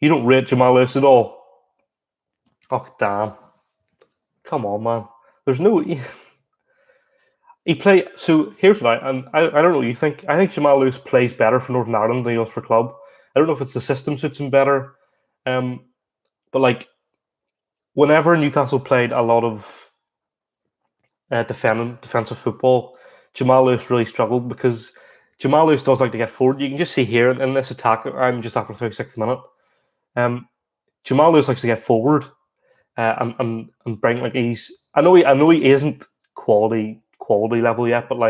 You don't rate Jamal Lewis at all. Oh damn! Come on, man. There's no. He play. So here's what I don't know what you think. I think Jamal Lewis plays better for Northern Ireland than he does for club. I don't know if it's the system suits him better, but whenever Newcastle played a lot of defensive football, Jamal Lewis really struggled because Jamal Lewis does like to get forward. You can just see here in this attack. I'm just after the 36th minute. Jamal Lewis likes to get forward and bring he's. I know he isn't quality level yet, but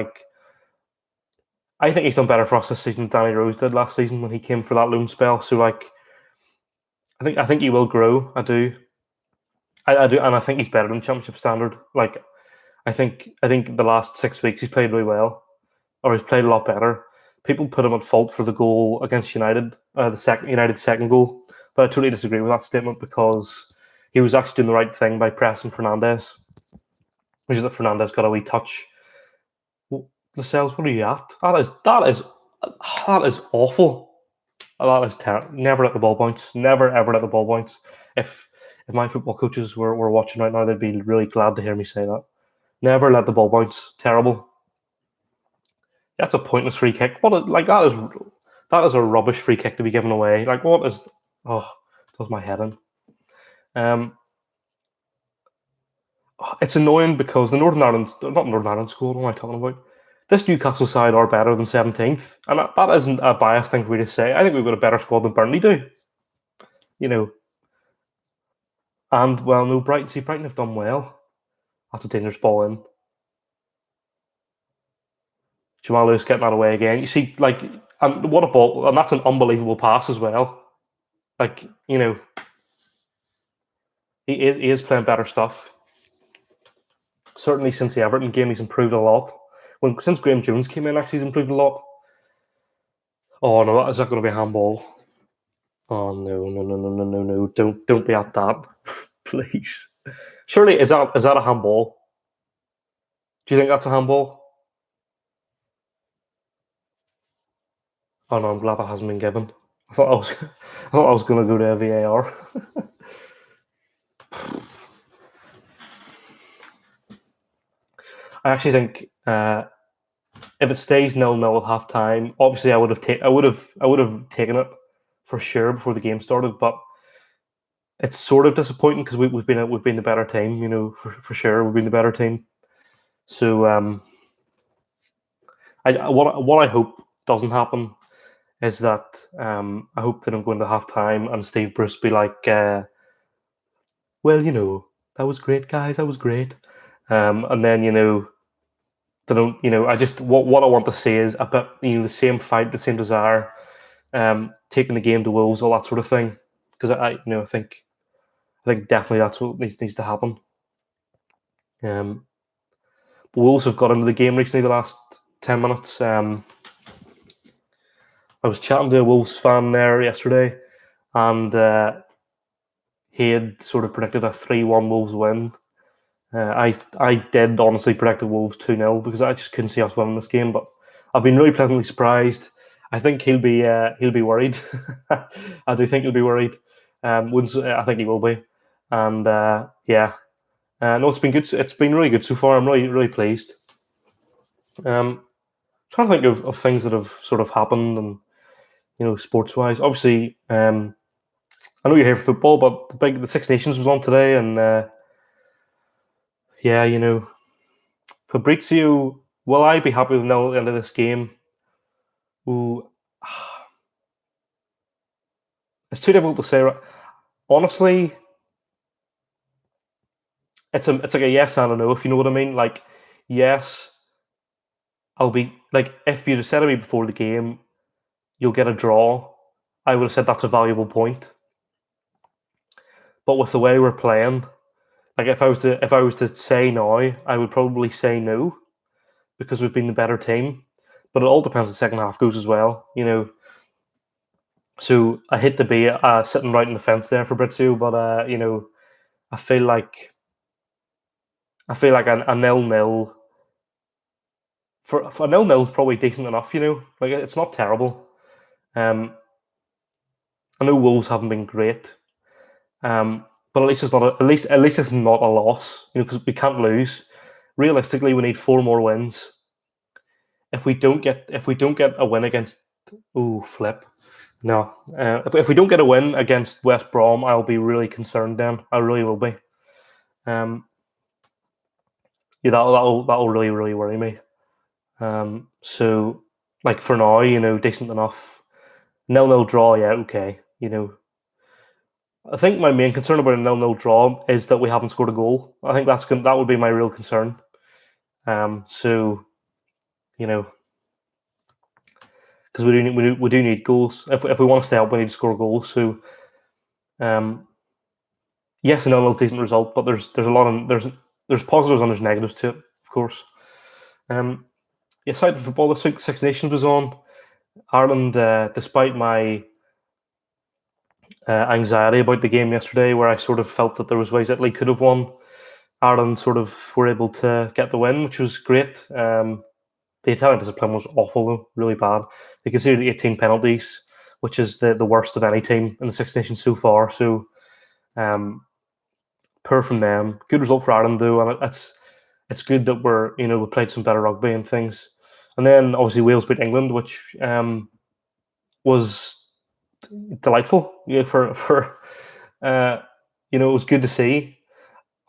I think he's done better for us this season than Danny Rose did last season when he came for that loan spell. So I think he will grow. I do, and I think he's better than Championship standard. I think the last 6 weeks he's played really well, or he's played a lot better. People put him at fault for the goal against United, United's second goal, but I totally disagree with that statement because he was actually doing the right thing by pressing Fernandes. Which is that Fernandes got a wee touch. Lascelles, what are you at? That is awful. That is terrible. Never let the ball bounce. Never ever let the ball bounce. If my football coaches were watching right now, they'd be really glad to hear me say that. Never let the ball bounce. Terrible. That's a pointless free kick. That is a rubbish free kick to be given away. What is? Oh, does my head in. It's annoying because not Northern Ireland squad. What am I talking about? This Newcastle side are better than 17th, and that isn't a biased thing for me to say. I think we've got a better squad than Burnley do. And no, Brighton have done well. That's a dangerous ball in. Jamal Lewis getting that away again. You see, and what a ball, and that's an unbelievable pass as well. he is playing better stuff. Certainly since the Everton game, he's improved a lot. Since Graham Jones came in, actually, he's improved a lot. Oh no, is that going to be a handball? Oh no, no, no, no, no, no, no! Don't be at that, please. Surely is that a handball? Do you think that's a handball? Oh no, I'm glad that hasn't been given. I thought I was going to go to a VAR. I actually think if it stays 0-0 at half time, obviously I would have taken it for sure before the game started. But it's sort of disappointing because we've been the better team, for sure we've been the better team. So what I hope doesn't happen is that I hope that I'm going to half time and Steve Bruce be like, well, that was great, guys, that was great, and then they don't, I just what I want to see is a bit, the same fight, the same desire, taking the game to Wolves, all that sort of thing, because I think definitely that's what needs to happen. Wolves have got into the game recently, the last 10 minutes. I was chatting to a Wolves fan there yesterday, and he had sort of predicted a 3-1 Wolves win. I did honestly predict the Wolves 2-0 because I just couldn't see us winning this game, but I've been really pleasantly surprised. I think he'll be worried. I do think he'll be worried. I think he will be, and yeah. No, it's been good. It's been really good so far. I'm really, really pleased. Trying to think of things that have sort of happened, and sports wise. Obviously, I know you're here for football, but the Six Nations was on today, and yeah, Fabrizio. Will I be happy with 0 at the end of this game? Ooh, it's too difficult to say. Honestly, it's like a yes and a no, if you know what I mean. Like, yes, I'll be like, if you'd have said to me before the game, you'll get a draw, I would have said that's a valuable point. But with the way we're playing, like if I was to say now, I would probably say no, because we've been the better team. But it all depends how the second half goes as well, So I hate to be sitting right in the fence there for Fabrizio, but I feel like a 0-0 for a 0-0 is probably decent enough. Like it's not terrible. I know Wolves haven't been great, but at least it's not at least it's not a loss. Because we can't lose. Realistically, we need 4 more wins. If we don't get a win against flip. No, if we don't get a win against West Brom, I'll be really concerned. Then I really will be. Yeah, that'll really, really worry me. So like for now, decent enough. 0-0 draw, yeah, okay. I think my main concern about a 0-0 draw is that we haven't scored a goal. I think that would be my real concern. So because we do need goals. If we want to stay up, we need to score goals. So yes, a 0-0 is a decent result, but there's a lot of there's positives and there's negatives to it, of course. Aside from football, this week Six Nations was on. Ireland, despite my anxiety about the game yesterday, where I sort of felt that there was ways Italy could have won, Ireland sort of were able to get the win, which was great. The Italian discipline was awful, though, really bad. They conceded 18 penalties, which is the worst of any team in the Six Nations so far. So, poor from them. Good result for Ireland, though, and it's good that we played some better rugby and things. And then obviously Wales beat England, which was delightful. For it was good to see.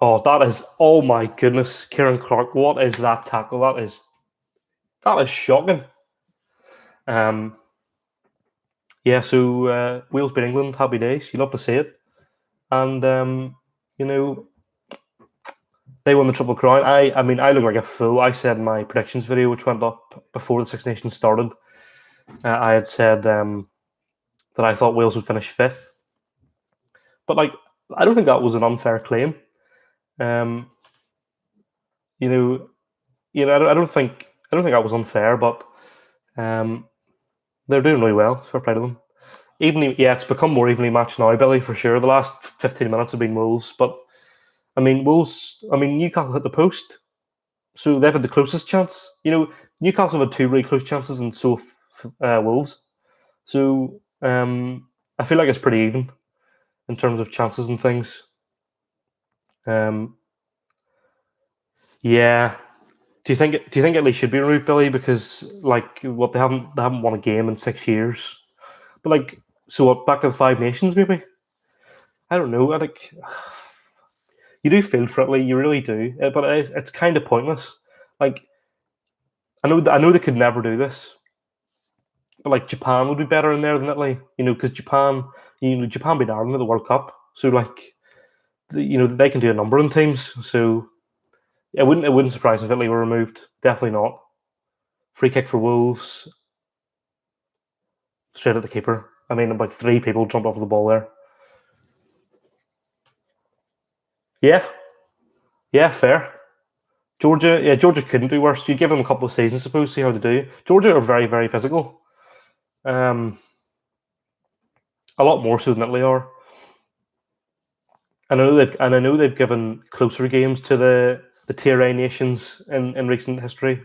Oh, oh my goodness, Kieran Clark! What is that tackle? That is shocking. Yeah, so Wales beat England, happy days. You love to see it, and they won the Triple Crown. I mean, I look like a fool. I said in my predictions video, which went up before the Six Nations started, I had said that I thought Wales would finish 5th. But like, I don't think that was an unfair claim. Um, you know, I don't think that was unfair, but um, they're doing really well. So fair play to them. Yeah, it's become more evenly matched now, Billy, for sure. The last 15 minutes have been Wolves, but I mean, Newcastle hit the post, so they've had the closest chance. Newcastle have had two really close chances, and so Wolves. So I feel like it's pretty even in terms of chances and things. Um, yeah. Do you think Italy should be removed, Billy? Because like what they haven't won a game in 6 years. But like, so what? Back to the Five Nations, maybe. I don't know. I think you do feel for Italy, you really do. But it's kind of pointless. Like I know they could never do this, but like Japan would be better in there than Italy. Because Japan beat Ireland at the World Cup, so like they can do a number of teams. So it wouldn't surprise if Italy were removed. Definitely not. Free kick for Wolves, straight at the keeper. I mean, about three people jumped off the ball there. Yeah, yeah, fair. Georgia couldn't do worse. You give them a couple of seasons, I suppose, see how they do. Georgia are very, very physical. Um, a lot more so than Italy are. I know they've given closer games to the Tier A nations in recent history.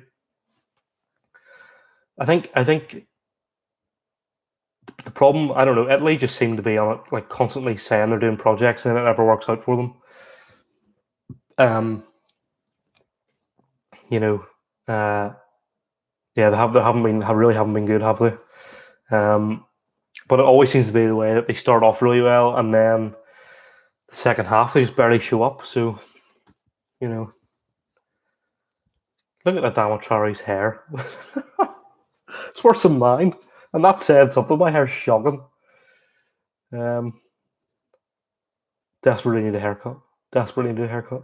I think the problem, I don't know, Italy just seem to be on it, like constantly saying they're doing projects and it never works out for them. Um, you know, uh, yeah, they haven't been good, have they? Um, but it always seems to be the way that they start off really well and then the second half they just barely show up. So you know, look at Adama Traore's hair. It's worse than mine, and that said something. My hair's shocking. Um, desperately need a haircut. Desperately need a haircut.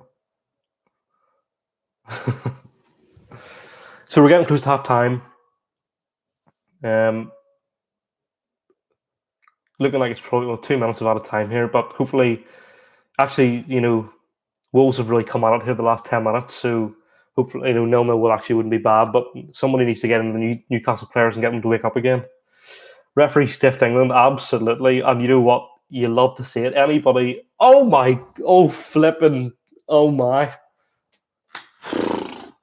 So we're getting close to half time. Um, looking like it's probably 2 minutes of out of time here, but hopefully, actually, Wolves have really come at it here the last 10 minutes. So hopefully, 0-0 will actually wouldn't be bad. But somebody needs to get in the Newcastle players and get them to wake up again. Referee stiffed England, absolutely. And you know what? You love to see it. Anybody? Oh flipping! Oh my!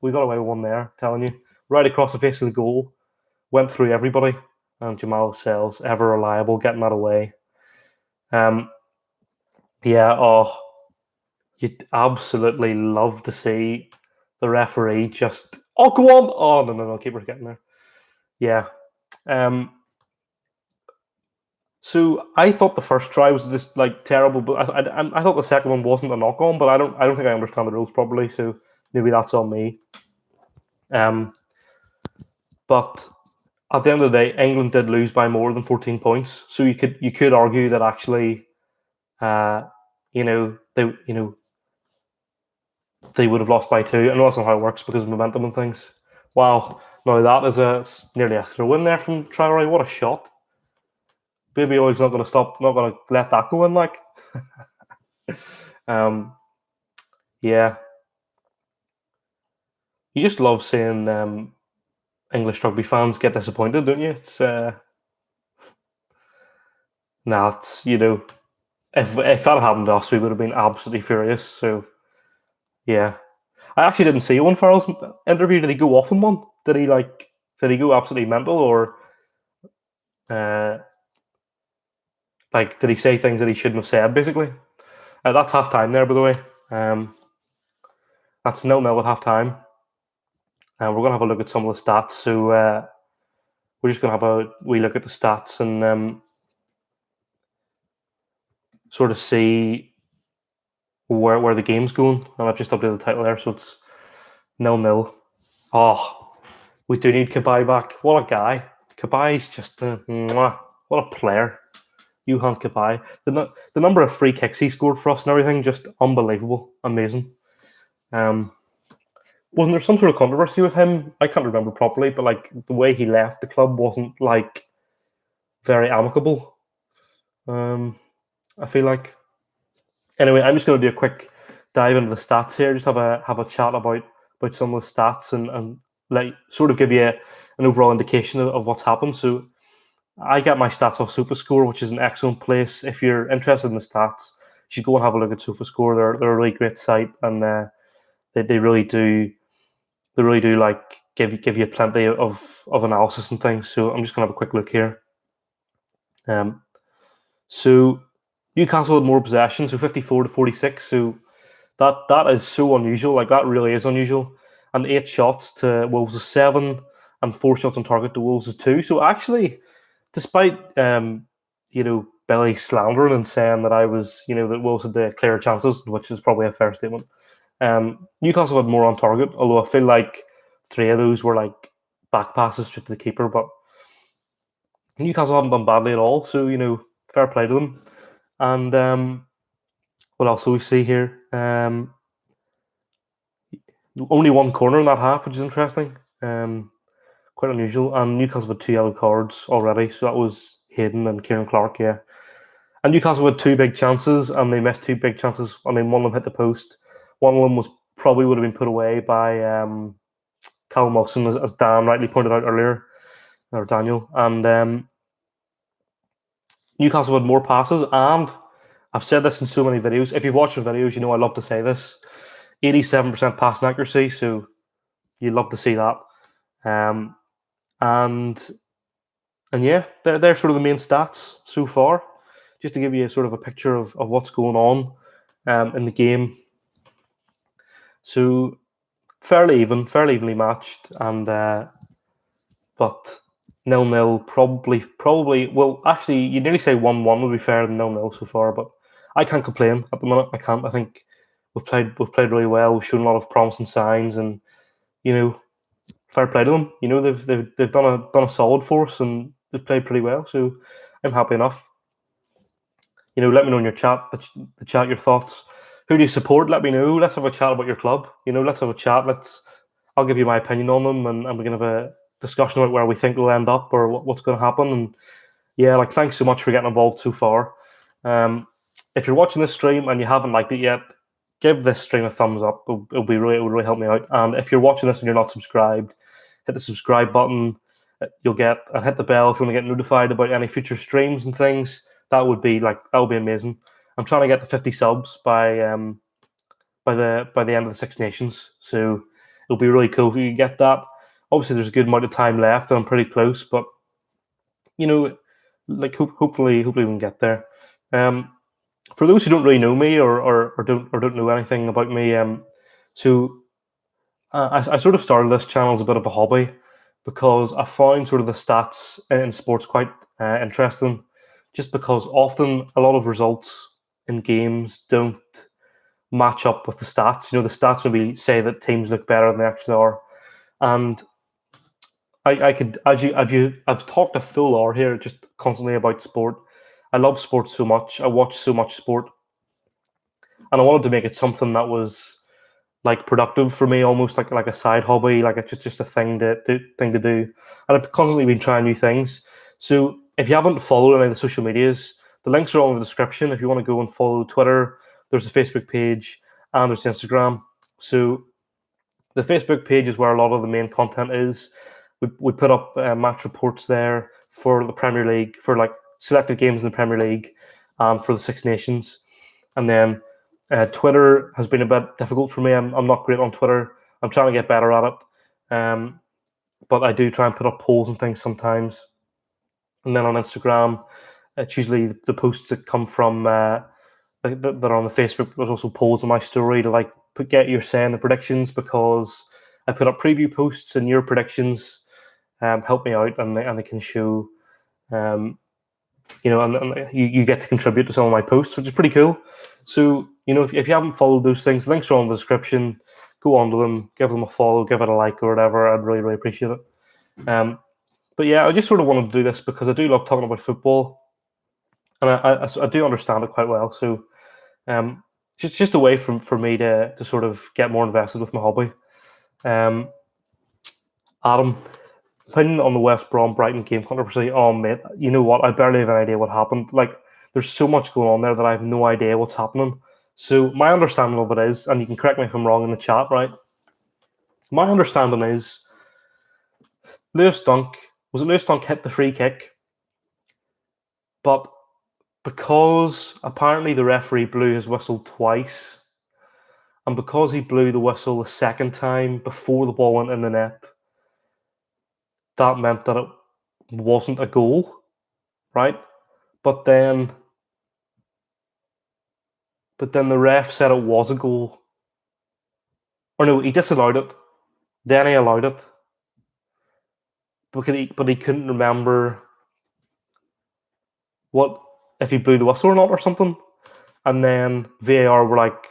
We got away with one there. Telling you, right across the face of the goal, went through everybody. And Jamal Sells, ever reliable, getting that away. Yeah. Oh, you'd absolutely love to see the referee just. Oh, go on! Oh no! Keeper's getting there. Yeah. So I thought the first try was just like terrible, but I thought the second one wasn't a knock on, but I don't think I understand the rules properly, so maybe that's on me. But at the end of the day, England did lose by more than 14 points, so you could argue that actually, uh, they would have lost by two. I know that's not how it works because of momentum and things. Wow, now that is it's nearly a throw in there from Traore. What a shot! Baby Oil's not going to stop, not going to let that go in. Like, yeah, you just love seeing English rugby fans get disappointed, don't you? It's it's if that happened to us, we would have been absolutely furious. So yeah, I actually didn't see Owen Farrell's interview. Did he go off in one? Did he go absolutely mental, or uh, did he say things that he shouldn't have said? Basically, that's half time there, by the way. That's 0-0 at half time. And we're going to have a look at some of the stats. So we're just going to have a wee look at the stats and sort of see where the game's going. And I've just updated the title there, so it's 0-0. Oh, we do need Cabaye back. What a guy. Cabaye's just what a player. Johan Cabaye. The number of free kicks he scored for us and everything, just unbelievable. Amazing. Wasn't there some sort of controversy with him? I can't remember properly, but like the way he left the club wasn't like very amicable. I feel like. Anyway, I'm just going to do a quick dive into the stats here. Just have a chat about some of the stats and like sort of give you an overall indication of what's happened. So I get my stats off SofaScore, which is an excellent place. If you're interested in the stats, you should go and have a look at SofaScore. They're a really great site, and they really do like give you plenty of analysis and things. So I'm just gonna have a quick look here. So Newcastle had more possession, so 54-46. So that is so unusual. Like that really is unusual. And 8 shots to Wolves' 7, and 4 shots on target to Wolves' 2. So actually, despite Billy slandering and saying that I was that Wolves had the clearer chances, which is probably a fair statement. Newcastle had more on target, although I feel like 3 of those were like back passes straight to the keeper. But Newcastle haven't done badly at all, so fair play to them. And what else do we see here? Only one corner in that half, which is interesting. Quite unusual. And Newcastle had 2 yellow cards already, so that was Hayden and Kieran Clark, yeah. And Newcastle had 2 big chances, and they missed 2 big chances. I mean, one of them hit the post. One of them was probably would have been put away by Callum Wilson, as Dan rightly pointed out earlier, or Daniel. And Newcastle had more passes, and I've said this in so many videos. If you've watched the videos, you know I love to say this. 87% passing accuracy, so you love to see that. And yeah, they're sort of the main stats so far, just to give you sort of a picture of what's going on in the game. So fairly evenly matched, and but 0-0 probably. Well, actually, you nearly say 1-1 would be fairer than 0-0 so far, but I can't complain at the minute. I can't. I think we've played really well. We've shown a lot of promising signs, and fair play to them. They've done a solid for us, and they've played pretty well. So I'm happy enough. Let me know in your chat, the chat, your thoughts. Who do you support? Let me know. Let's have a chat about your club. Let's have a chat. I'll give you my opinion on them, and we're gonna have a discussion about where we think we'll end up or what's going to happen. And yeah, thanks so much for getting involved so far. If you're watching this stream and you haven't liked it yet, give this stream a thumbs up. It would really help me out. And if you're watching this and you're not subscribed, hit the subscribe button. You'll get and hit the bell if you want to get notified about any future streams and things. That would be amazing. I'm trying to get to 50 subs by the end of the Six Nations, so it'll be really cool if you get that. Obviously, there's a good amount of time left, and I'm pretty close, but hopefully we can get there. For those who don't really know me or don't know anything about me, so I sort of started this channel as a bit of a hobby because I find sort of the stats in sports quite interesting, just because often a lot of results in games don't match up with the stats. The stats maybe say that teams look better than they actually are, and I could, I've talked a full hour here just constantly about sport. I love sport so much. I watch so much sport, and I wanted to make it something that was productive for me, almost like a side hobby, it's just a thing to do. And I've constantly been trying new things. So if you haven't followed any of the social medias, the links are all in the description. If you want to go and follow Twitter, there's a Facebook page and there's Instagram. So the Facebook page is where a lot of the main content is. We put up match reports there for the Premier League, for selected games in the Premier League, and for the Six Nations. And then Twitter has been a bit difficult for me. I'm not great on Twitter. I'm trying to get better at it. But I do try and put up polls and things sometimes. And then on Instagram, it's usually the posts that come from that are on the Facebook. There's also polls on my story to get your say in the predictions, because I put up preview posts and your predictions help me out, and they can show, and you get to contribute to some of my posts, which is pretty cool. So, if you haven't followed those things, the links are on the description. Go on to them, give them a follow, give it a like or whatever. I'd really, really appreciate it. But yeah, I just sort of wanted to do this because I do love talking about football, and I do understand it quite well. So just a way for me to sort of get more invested with my hobby. Adam, opinion on the West Brom Brighton game controversy. Oh mate, you know what? I barely have an idea what happened. There's so much going on there that I have no idea what's happening. So my understanding of it is, and you can correct me if I'm wrong in the chat, right? My understanding is Lewis Dunk hit the free kick, but because apparently the referee blew his whistle twice, and because he blew the whistle the second time before the ball went in the net, that meant that it wasn't a goal, right? But then the ref said it was a goal. Or no, he disallowed it. Then he allowed it. But he couldn't remember what if he blew the whistle or not or something. And then VAR were like,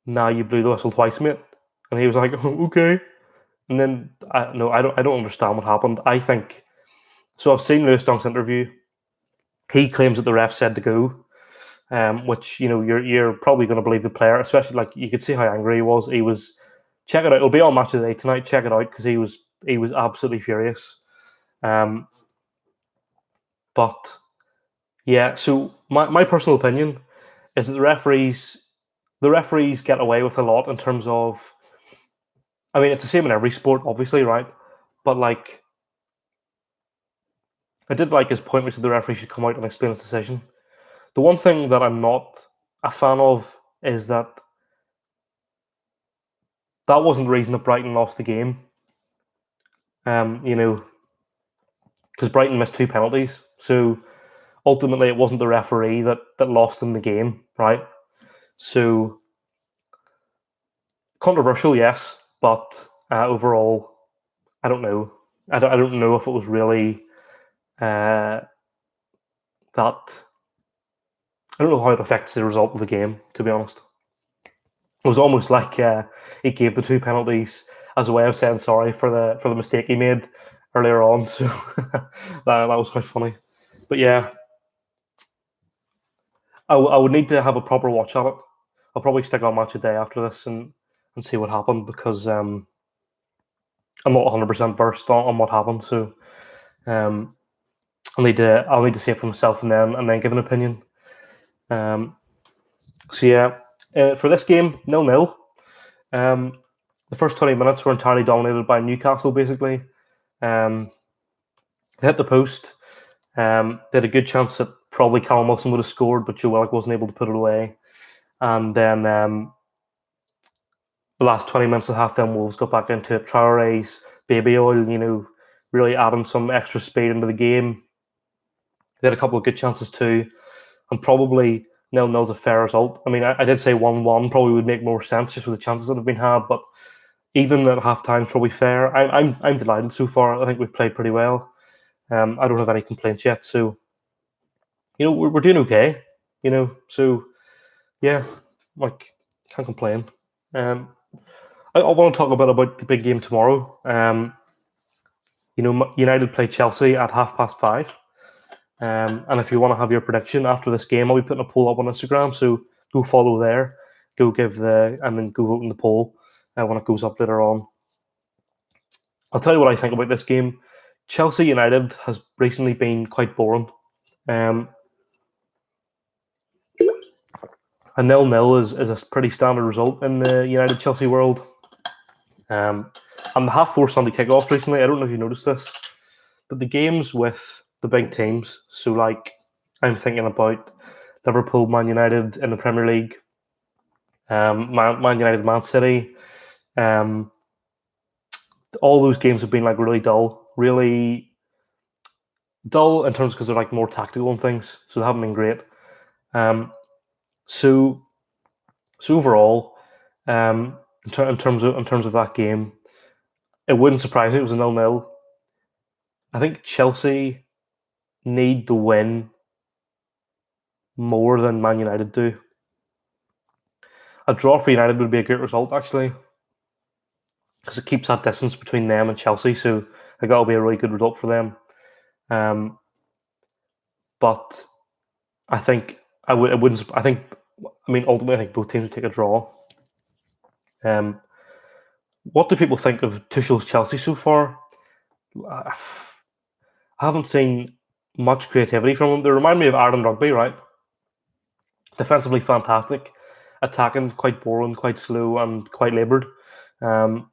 "Nah, you blew the whistle twice, mate." And he was like, "Oh, okay." And then I don't understand what happened. I think so. I've seen Lewis Dunk's interview. He claims that the ref said to go, which you're probably going to believe the player, especially like you could see how angry he was. He was check it out. It'll be on Match of the Day tonight. Check it out because he was absolutely furious. But yeah, so my personal opinion is that the referees get away with a lot in terms of. I mean, it's the same in every sport, obviously, right? But like, I did like his point, which is the referee should come out and explain his decision. The one thing that I'm not a fan of is that wasn't the reason that Brighton lost the game. Because Brighton missed 2 penalties, so ultimately it wasn't the referee that lost them the game, right? So controversial, yes, but overall, I don't know. I don't know if it was really that. I don't know how it affects the result of the game, to be honest. It was almost like he gave the 2 penalties as a way of saying sorry for the mistake he made earlier on. So that was quite funny. But yeah, I would need to have a proper watch at it. I'll probably stick on Match a Day after this and see what happened because I'm not 100% versed on what happened. So I'll need to see it for myself and then give an opinion. So yeah, for this game, 0-0. The first 20 minutes were entirely dominated by Newcastle, basically. They hit the post. They had a good chance that probably Callum Wilson would have scored, but Joe Willock wasn't able to put it away. And then the last 20 minutes of half-time, Wolves got back into it. Traore's baby oil, really adding some extra speed into the game. They had a couple of good chances too, and probably 0-0 is a fair result. I mean, I did say 1-1 probably would make more sense just with the chances that have been had, but even at half-time is probably fair. I'm delighted so far. I think we've played pretty well. I don't have any complaints yet, so we're doing okay. So yeah, like can't complain. I want to talk a bit about the big game tomorrow. United play Chelsea at 5:30. And if you want to have your prediction after this game, I'll be putting a poll up on Instagram. So go follow there, and then go vote in the poll when it goes up later on. I'll tell you what I think about this game. Chelsea United has recently been quite boring. A 0-0 is a pretty standard result in the United Chelsea world. And the half-4 Sunday kickoff recently, I don't know if you noticed this, but the games with the big teams, so like I'm thinking about Liverpool, Man United in the Premier League, Man United, Man City, all those games have been like really dull in terms because they're like more tactical and things, so they haven't been great. So overall, in terms of that game, it wouldn't surprise me it was a 0-0. I think Chelsea need the win more than Man United do. A draw for United would be a great result, actually, because it keeps that distance between them and Chelsea. So I think that'll be a really good result for them. But I think ultimately, I think both teams would take a draw. What do people think of Tuchel's Chelsea so far? I haven't seen much creativity from them. They remind me of Ireland rugby, right? Defensively fantastic, attacking quite boring, quite slow, and quite laboured. Um,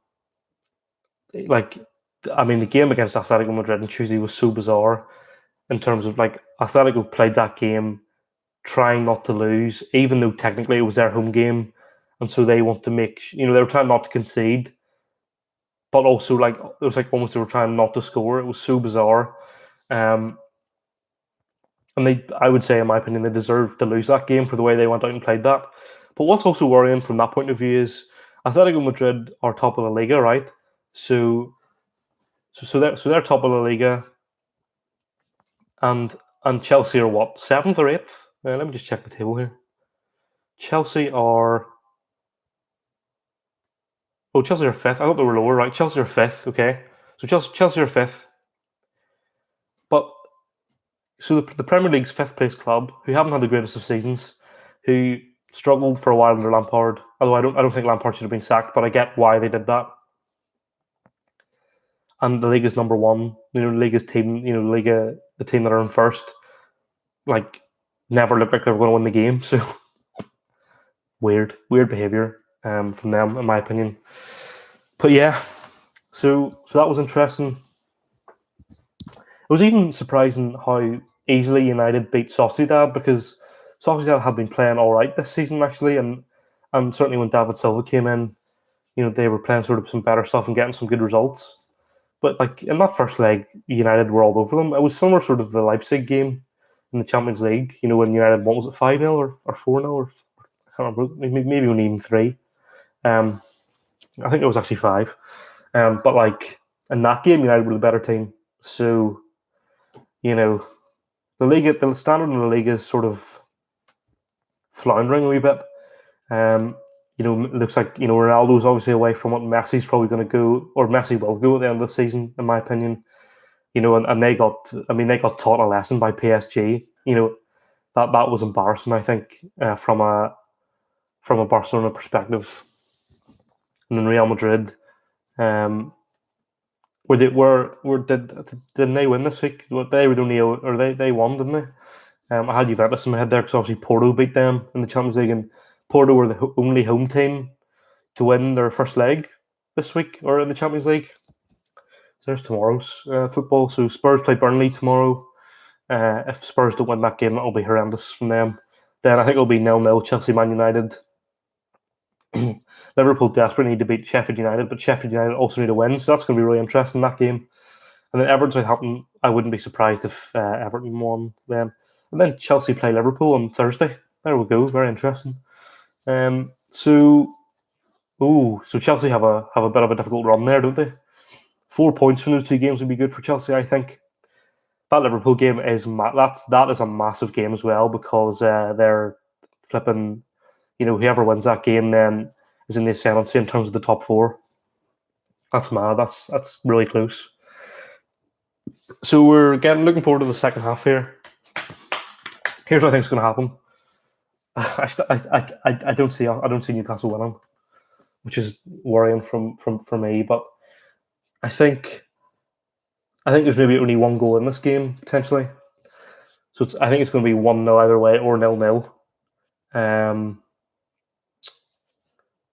like, I mean, the game against Atletico Madrid on Tuesday was so bizarre in terms of like Atletico played that game trying not to lose, even though technically it was their home game, and so they want to make they were trying not to concede, but also like it was like almost they were trying not to score. It was so bizarre, and I would say, in my opinion, they deserved to lose that game for the way they went out and played that. But what's also worrying from that point of view is Atletico Madrid are top of the Liga, right? So they're top of the Liga, and Chelsea are what, seventh or eighth? Let me just check the table here. Chelsea are Chelsea are fifth. I thought they were lower, right? Chelsea are fifth. Okay, so Chelsea are fifth, but so the Premier League's fifth place club, who haven't had the greatest of seasons, who struggled for a while under Lampard. Although I don't think Lampard should have been sacked, but I get why they did that. And the league is number one. The league is team. The team that are in first, like, never looked like they were going to win the game. So weird behavior from them, in my opinion. But yeah, so that was interesting. It was even surprising how easily United beat Sociedad, because Sociedad had been playing all right this season actually, and certainly when David Silva came in, they were playing sort of some better stuff and getting some good results. But like in that first leg, United were all over them. It was similar sort of the Leipzig game in the Champions League. When United won, was it 5-0 or 4-0 or I can't remember, maybe only even 3. I think it was actually 5. But like in that game, United were the better team. So the standard in the league is sort of floundering a wee bit. It looks like Ronaldo's obviously away from it. Messi's probably going to go, or Messi will go at the end of the season, in my opinion. And they got taught a lesson by PSG. That was embarrassing, I think, from a Barcelona perspective. And then Real Madrid, didn't they win this week? They were only, or they won, didn't they? I had Juventus in my head there because obviously Porto beat them in the Champions League, and Porto were the only home team to win their first leg this week or in the Champions League. So there's tomorrow's football. So Spurs play Burnley tomorrow. If Spurs don't win that game, that'll be horrendous from them. Then I think it'll be 0-0 Chelsea Man United. Liverpool desperately need to beat Sheffield United, but Sheffield United also need to win, so that's going to be really interesting, that game. And then Everton Southampton, I wouldn't be surprised if Everton won then. And then Chelsea play Liverpool on Thursday. There we go, very interesting. So Chelsea have a bit of a difficult run there, don't they? 4 points from those 2 games would be good for Chelsea, I think. That Liverpool game is that is a massive game as well, because they're flipping. Whoever wins that game then is in the ascendancy in terms of the top 4. That's mad. That's really close. So we're looking forward to the second half here. Here's what I think is going to happen. I don't see Newcastle winning, which is worrying for me. But I think there's maybe only one goal in this game potentially. So I think it's going to be 1-0 either way, or 0-0.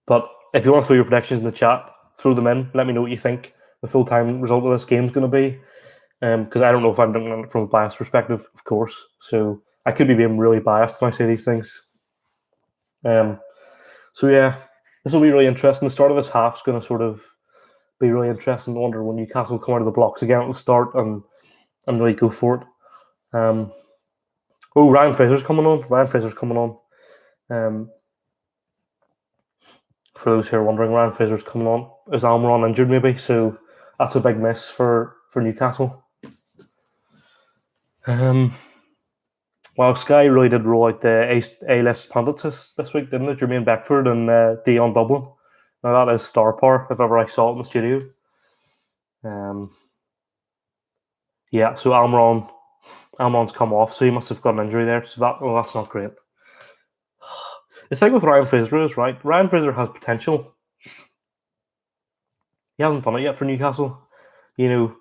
But if you want to throw your predictions in the chat, throw them in. Let me know what you think the full-time result of this game is going to be. Because I don't know if I'm doing it from a biased perspective, of course. So I could be being really biased when I say these things. So yeah, this will be really interesting. The start of this half is going to sort of be really interesting. I wonder when Newcastle come out of the blocks again at the start and really go for it. Ryan Fraser's coming on. For those who are wondering, Ryan Fraser's coming on. Is Almiron injured maybe? So that's a big miss for Newcastle. Well, Sky really did roll out the A-list pundits this week, didn't it? Jermaine Beckford and Dion Dublin. Now that is star power, if ever I saw it in the studio. Yeah, so Almiron's come off, so he must have got an injury there. So that's not great. The thing with Ryan Fraser is, right, Ryan Fraser has potential. He hasn't done it yet for Newcastle. I don't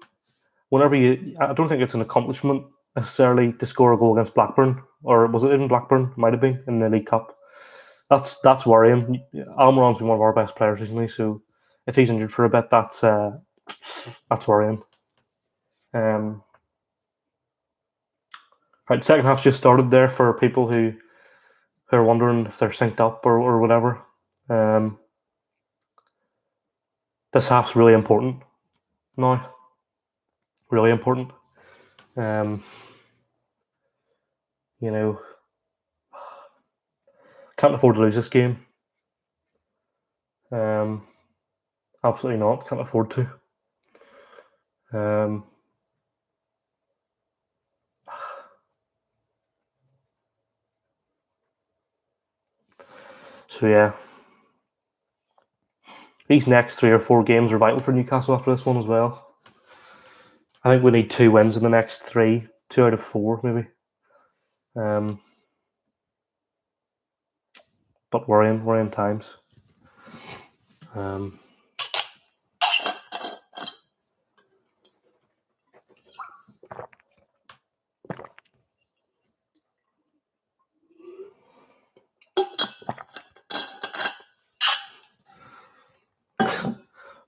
think it's an accomplishment necessarily to score a goal against Blackburn, or was it in Blackburn? Might have been in the League Cup. That's worrying. Almiron's been one of our best players recently, so if he's injured for a bit, that's worrying. Right, second half's just started there for people who are wondering if they're synced up or whatever. This half's really important now. Really important. You know, can't afford to lose this game. Absolutely not. Can't afford to. So yeah, these next 3 or 4 games are vital for Newcastle after this one as well. I think we need 2 wins in the next 3, 2 out of 4 maybe. But worrying times.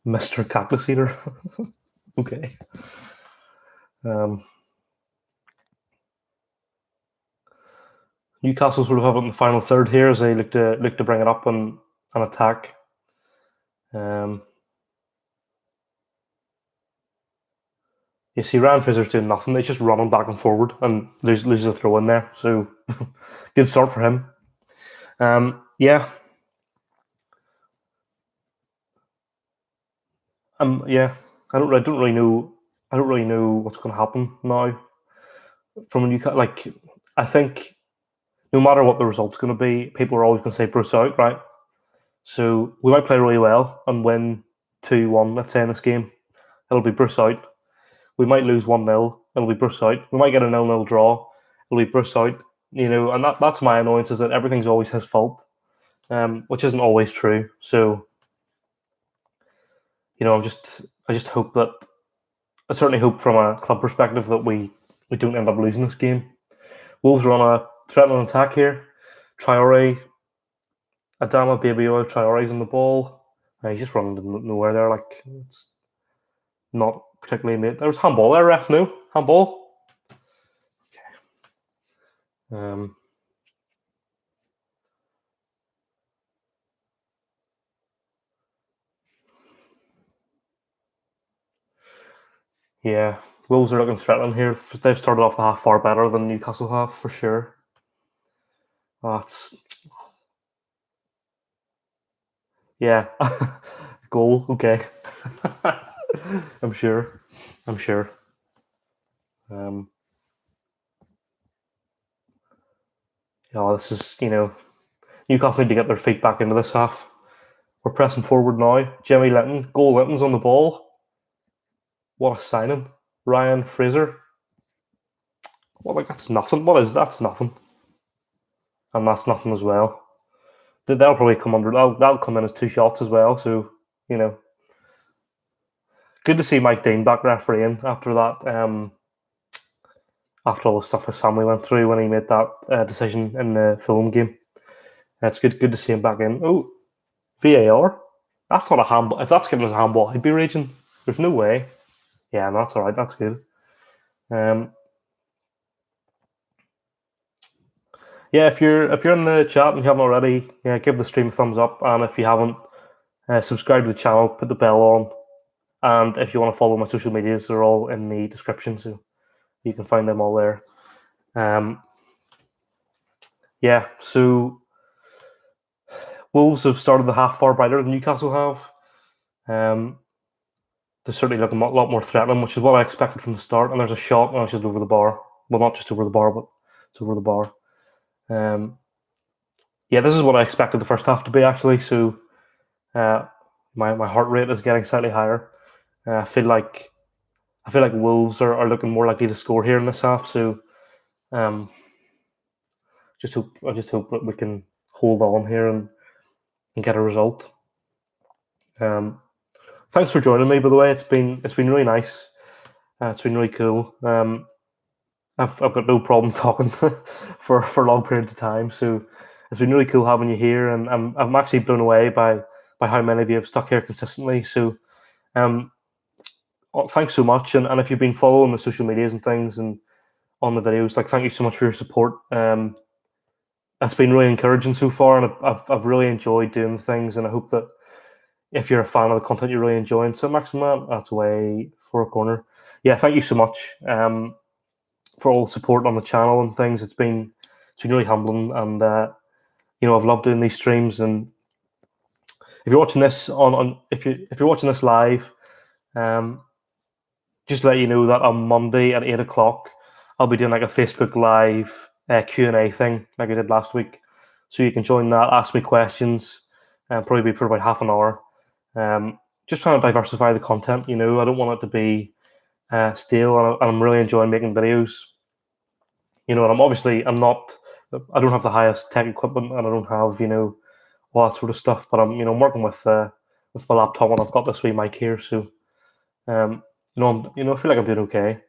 Mr. Cactus Eater. Okay. Newcastle sort of have it in the final third here as they look to bring it up and attack. You see Ryan Fraser's doing nothing. He's just running back and forward and loses a throw in there. So good start for him. Yeah. Yeah. I don't really know what's going to happen now from a Newcastle. Like, I think no matter what the result's going to be, people are always going to say Bruce out, right? So we might play really well and win 2-1, let's say, in this game. It'll be Bruce out. We might lose 1-0. It'll be Bruce out. We might get a 0-0 draw. It'll be Bruce out. And that's my annoyance, is that everything's always his fault, which isn't always true. So, I just hope that, I certainly hope from a club perspective that we don't end up losing this game. Wolves are on a threatening attack here. Traore, Adama Babio, Traore's on the ball. He's just running to nowhere there. Like, it's not particularly made. There was handball there, ref. No handball. Okay. Yeah, Wolves are looking threatening here. They've started off the half far better than Newcastle have, for sure. That's yeah, goal. Okay, I'm sure. This is Newcastle need to get their feet back into this half. We're pressing forward now. Jimmy Linton, goal Linton's on the ball. What a signing, Ryan Fraser. Well, like, that's nothing. That's nothing, and that's nothing as well. They'll probably come under. That'll come in as 2 shots as well. So good to see Mike Dean back refereeing after that. After all the stuff his family went through when he made that decision in the Fulham game, it's good to see him back in. Oh, VAR. That's not a handball. If that's given as a handball, I'd be raging. There's no way. Yeah, no, that's all right. That's good. Yeah, if you're in the chat and you haven't already, give the stream a thumbs up, and if you haven't, subscribe to the channel, put the bell on, and if you want to follow my social medias, they're all in the description, so you can find them all there. Yeah, so Wolves have started the half far brighter than Newcastle have. They're certainly looking a lot more threatening, which is what I expected from the start. And there's a shot, and it's just over the bar. Well, not just over the bar, but it's over the bar. Yeah, this is what I expected the first half to be, actually. So my heart rate is getting slightly higher. I feel like Wolves are looking more likely to score here in this half. So I just hope that we can hold on here and get a result. Thanks for joining me, by the way. It's been really nice. It's been really cool. I've got no problem talking for long periods of time. So it's been really cool having you here, and I'm actually blown away by how many of you have stuck here consistently. So um, thanks so much, and if you've been following the social medias and things and on the videos, like thank you so much for your support. It's been really encouraging so far, and I've really enjoyed doing the things, and I hope that if you're a fan of the content you're really enjoying. So Maxima, that's away for a corner. Yeah, thank you so much for all the support on the channel and things. It's been really humbling, and I've loved doing these streams. And if you're watching this if you're watching this live, um, just to let you know that on Monday at 8 o'clock, I'll be doing like a Facebook Live Q&A thing like I did last week. So you can join that, ask me questions, and probably be for about half an hour. Just trying to diversify the content. I don't want it to be stale, and I'm really enjoying making videos. And I don't have the highest tech equipment, and I don't have all that sort of stuff. But I'm working with my laptop, and I've got this wee mic here, so I feel like I'm doing okay.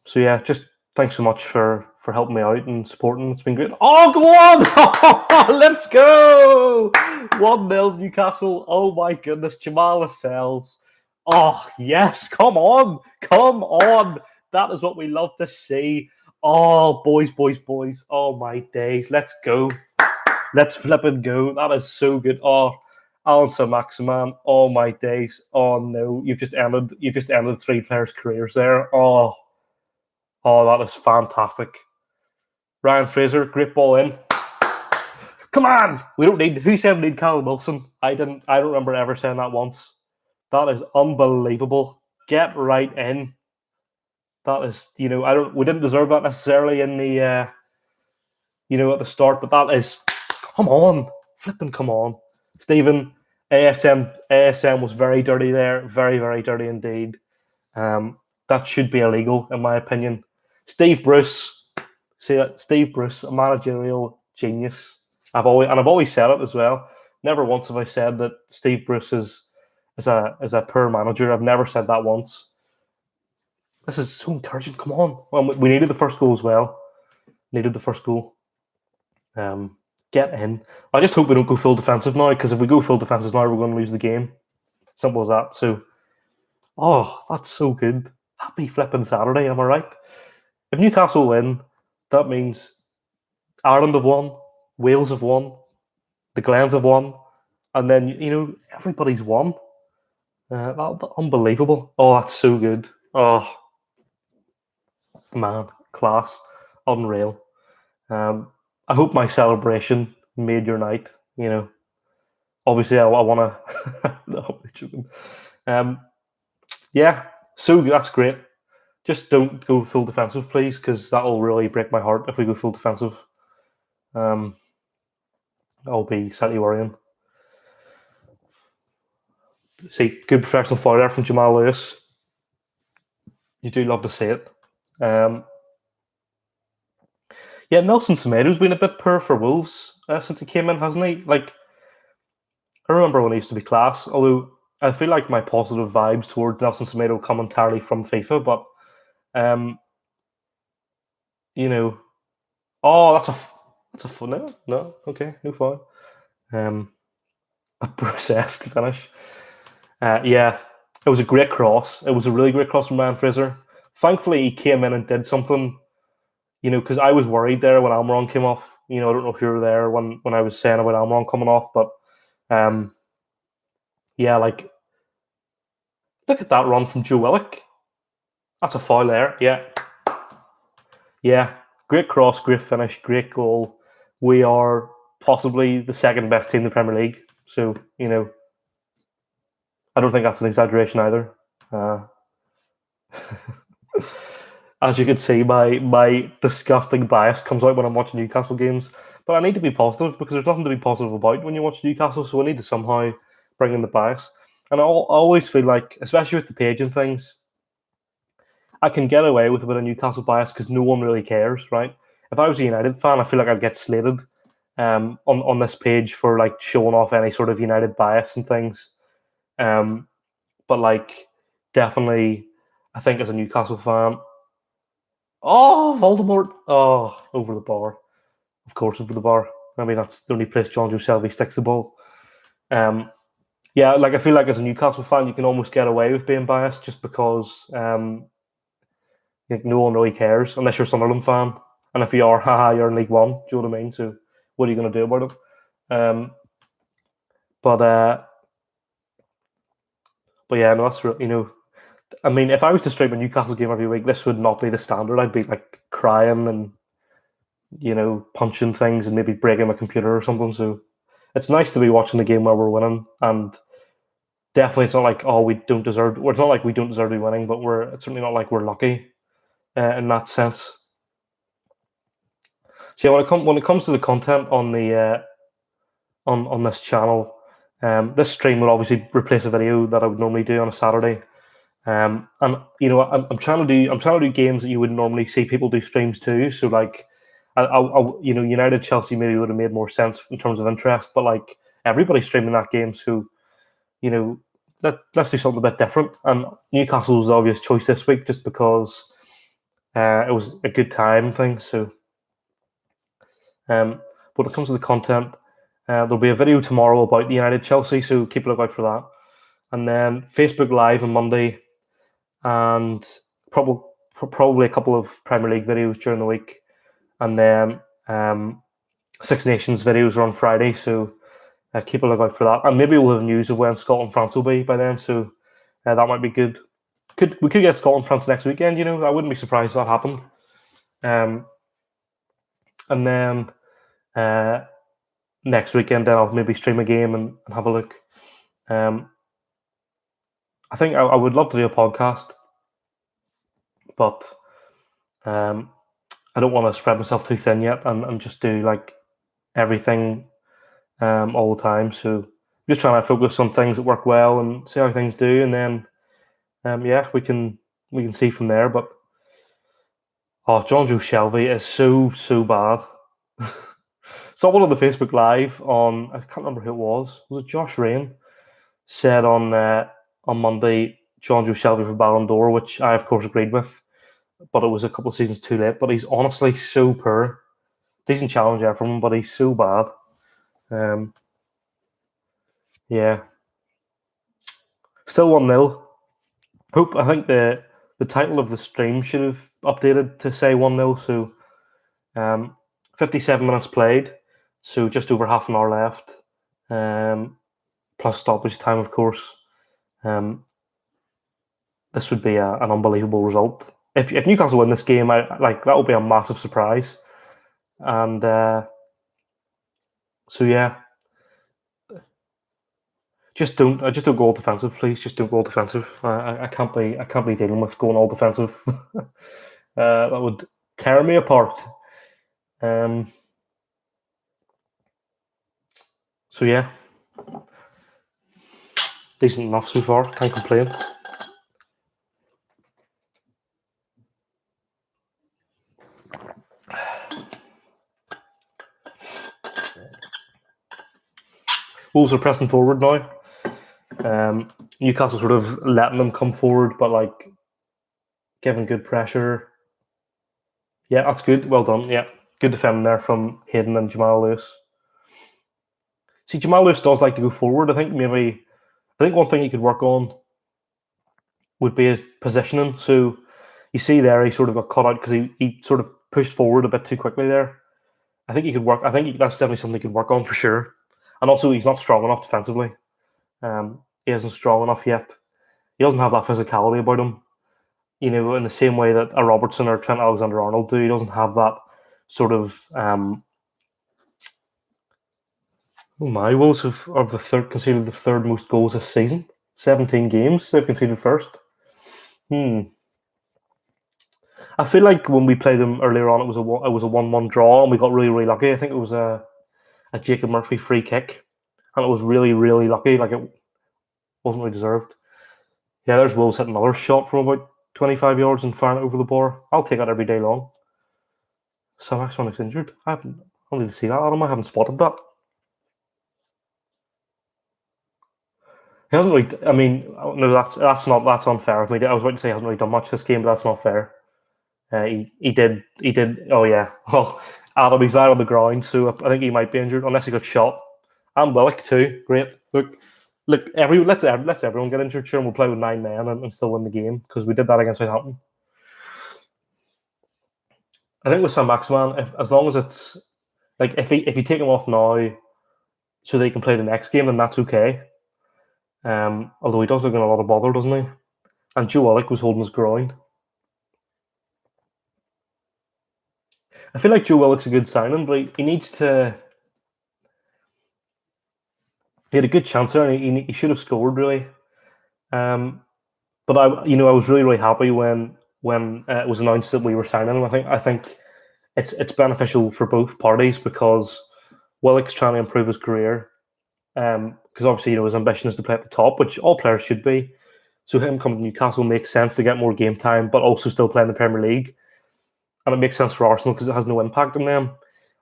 So yeah, just thanks so much for helping me out and supporting. It's been great. Oh, go on! Let's go! 1-0 Newcastle. Oh my goodness, Jamal Lascelles. Oh yes, come on, come on. That is what we love to see. Oh, boys. Oh my days. Let's go. Let's flip and go. That is so good. Oh, Alan Saint-Maximin. Oh my days. Oh no, you've just ended 3 players' careers there. Oh, that is fantastic. Ryan Fraser, great ball in. Come on, who said we need Callum Wilson? I don't remember ever saying that once. That is unbelievable. Get right in. That is, we didn't deserve that necessarily in the, at the start, but that is, come on, come on. Stephen, ASM was very dirty there, very, very dirty indeed. That should be illegal, in my opinion. Steve Bruce, Steve Bruce, a managerial genius. I've always said it as well. Never once have I said that Steve Bruce is a poor manager. I've never said that once. This is so encouraging. Come on. Well, we needed the first goal as well. Needed the first goal. Get in. I just hope we don't go full defensive now, because if we go full defensive now, we're going to lose the game. Simple as that. So, that's so good. Happy flipping Saturday, am I right? If Newcastle win, that means Ireland have won, Wales have won, the Glens have won, and then, everybody's won. Unbelievable. Oh, that's so good. Oh, man, class. Unreal. I hope my celebration made your night. Obviously, I want to. Yeah, so that's great. Just don't go full defensive, please, because that will really break my heart if we go full defensive. I'll be slightly worrying. See, good professional foul there from Jamal Lewis. You do love to see it. Yeah, Nelson Semedo's been a bit poor for Wolves since he came in, hasn't he? Like, I remember when he used to be class, although I feel like my positive vibes towards Nelson Semedo come entirely from FIFA, but that's a fun. No, okay, no foul. A Bruce-esque finish. Yeah, it was a great cross. It was a really great cross from Ryan Fraser. Thankfully, he came in and did something. Because I was worried there when Almiron came off. I don't know if you were there when I was saying about Almiron coming off, but yeah, like, look at that run from Joe Willock. That's a foul there. Yeah. Great cross, great finish, great goal. We are possibly the second best team in the Premier League. So, I don't think that's an exaggeration either. As you can see, my disgusting bias comes out when I'm watching Newcastle games. But I need to be positive, because there's nothing to be positive about when you watch Newcastle, so I need to somehow bring in the bias. And I always feel like, especially with the page and things, I can get away with a bit of Newcastle bias because no one really cares, right? If I was a United fan, I feel like I'd get slated on this page for like showing off any sort of United bias and things. But like, definitely, I think as a Newcastle fan, Oh, Voldemort! Oh, over the bar. Of course, over the bar. I mean, that's the only place Jonjo Shelvey sticks the ball. Um, yeah, like I feel like as a Newcastle fan, you can almost get away with being biased just because like no one really cares unless you're a Sunderland fan. And if you are, haha, you're in League One. Do you know what I mean? So what are you going to do about it? But but yeah, no, that's I mean, if I was to stream a Newcastle game every week, this would not be the standard. I'd be like crying and punching things and maybe breaking my computer or something. So it's nice to be watching the game where we're winning, and definitely it's not like we don't deserve. Well, it's not like we don't deserve to be winning, but it's certainly not like we're lucky in that sense. So yeah, when it comes to the content on the on this channel, this stream will obviously replace a video that I would normally do on a Saturday. And I'm trying to do games that you would normally see people do streams too. So like, United Chelsea maybe would have made more sense in terms of interest, but like everybody's streaming that game, so let's do something a bit different. And Newcastle was the obvious choice this week just because it was a good time thing. So, when it comes to the content, there'll be a video tomorrow about the United Chelsea, so keep a look out for that. And then Facebook Live on Monday, and probably a couple of Premier League videos during the week, and then Six Nations videos are on Friday. So keep a look out for that, and maybe we'll have news of when Scotland France will be by then. So that might be good. We could get Scotland France next weekend. I wouldn't be surprised if that happened. And then next weekend, then I'll maybe stream a game and have a look. I think I would love to do a podcast, but I don't want to spread myself too thin yet and just do like everything all the time. So I'm just trying to focus on things that work well and see how things do, and then we can see from there. But Jonjo Shelvey is so bad. Someone on the Facebook Live I can't remember who it was. Was it Josh Rain? Said on Monday Jonjo Shelvey for Ballon d'Or, which I of course agreed with, but it was a couple of seasons too late. But he's honestly so poor. Decent challenge there from him, but he's so bad. Yeah. Still 1-0. I think the title of the stream should have updated to say 1-0. So 57 minutes played, so just over half an hour left, plus stoppage time, of course. This would be an unbelievable result. If Newcastle win this game, that would be a massive surprise. And so yeah, just don't go all defensive, please. Just don't go all defensive. I can't be dealing with going all defensive. That would tear me apart. So yeah, decent enough so far. Can't complain. Wolves are pressing forward now. Newcastle sort of letting them come forward, but like giving good pressure. Yeah, that's good. Well done. Yeah, good defending there from Hayden and Jamal Lewis. See, Jamal Lewis does like to go forward. I think one thing he could work on would be his positioning. So you see there, he sort of got cut out because he sort of pushed forward a bit too quickly there. I think he could work. I think that's definitely something he could work on for sure. And also, he's not strong enough defensively. He isn't strong enough yet. He doesn't have that physicality about him. In the same way that a Robertson or Trent Alexander-Arnold do. He doesn't have that sort of. Wolves conceded the third most goals this season. 17 games they've conceded first. I feel like when we played them earlier on, it was a 1-1 draw, and we got really, really lucky. I think it was a Jacob Murphy free kick, and it was really, really lucky. Like, it wasn't really deserved. Yeah, there's Wolves hitting another shot from about 25 yards and firing it over the bar. I'll take that every day long. So Axman's injured. I need to see that, Adam. I haven't spotted that. He hasn't really. I mean, no, that's unfair of me. I was about to say he hasn't really done much this game, but that's not fair. He did. Oh yeah. Well, Adam, he's out on the ground, so I think he might be injured unless he got shot. And Willock too. Great. Look. Let's everyone get injured. Sure, and we'll play with 9 men and still win the game because we did that against Southampton. I think with Sam Maximan, as long as it's like if you take him off now, so they can play the next game, then that's okay. Although he does look in a lot of bother, doesn't he? And Joe Willock was holding his groin. I feel like Joe Willock's a good signing, but he needs to. He had a good chance there, and he should have scored really. But I was really happy when it was announced that we were signing him. I think it's beneficial for both parties because Willock's trying to improve his career. Because obviously his ambition is to play at the top, which all players should be. So him coming to Newcastle makes sense to get more game time, but also still play in the Premier League. And it makes sense for Arsenal because it has no impact on them.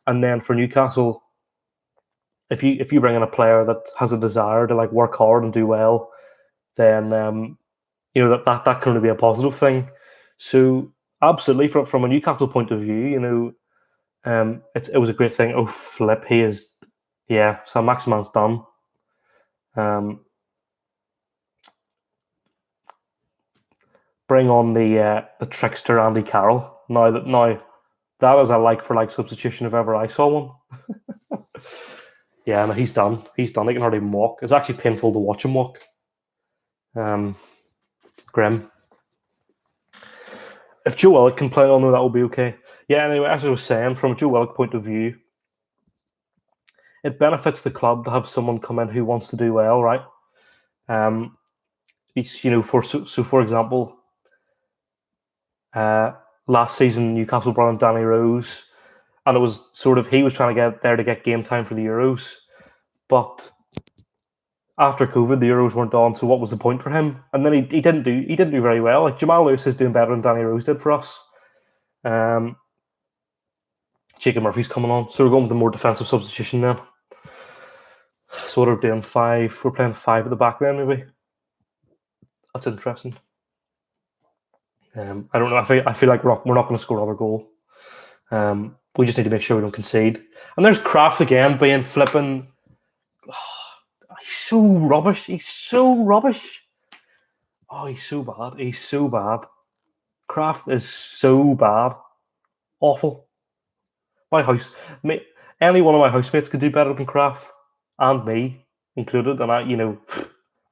And then for Newcastle, if you bring in a player that has a desire to like work hard and do well, then that can only be a positive thing. So absolutely, from a Newcastle point of view, it was a great thing. Oh flip, he is, yeah. So Maximan's done. Bring on the trickster Andy Carroll. Now that is a like for like substitution if ever I saw one. Yeah, no, he's done. He can hardly even walk. It's actually painful to watch him walk. Grim. If Joe Willock can play on, that will be okay. Yeah, anyway, as I was saying, from a Joe Willock point of view, it benefits the club to have someone come in who wants to do well, right? For example, last season Newcastle brought in Danny Rose, and it was sort of he was trying to get there to get game time for the Euros, but after COVID the Euros weren't on, so what was the point for him? And then he didn't do very well. Like Jamal Lewis is doing better than Danny Rose did for us. Jacob Murphy's coming on, so we're going with a more defensive substitution then. So what are we doing? 5? We're playing 5 at the back then, maybe. That's interesting. I don't know. I feel like we're not going to score another goal. We just need to make sure we don't concede. And there's Kraft again being flipping. Oh, he's so rubbish. He's so rubbish. Oh, he's so bad. He's so bad. Kraft is so bad. Awful. Any one of my housemates could do better than Kraft, and me included. And and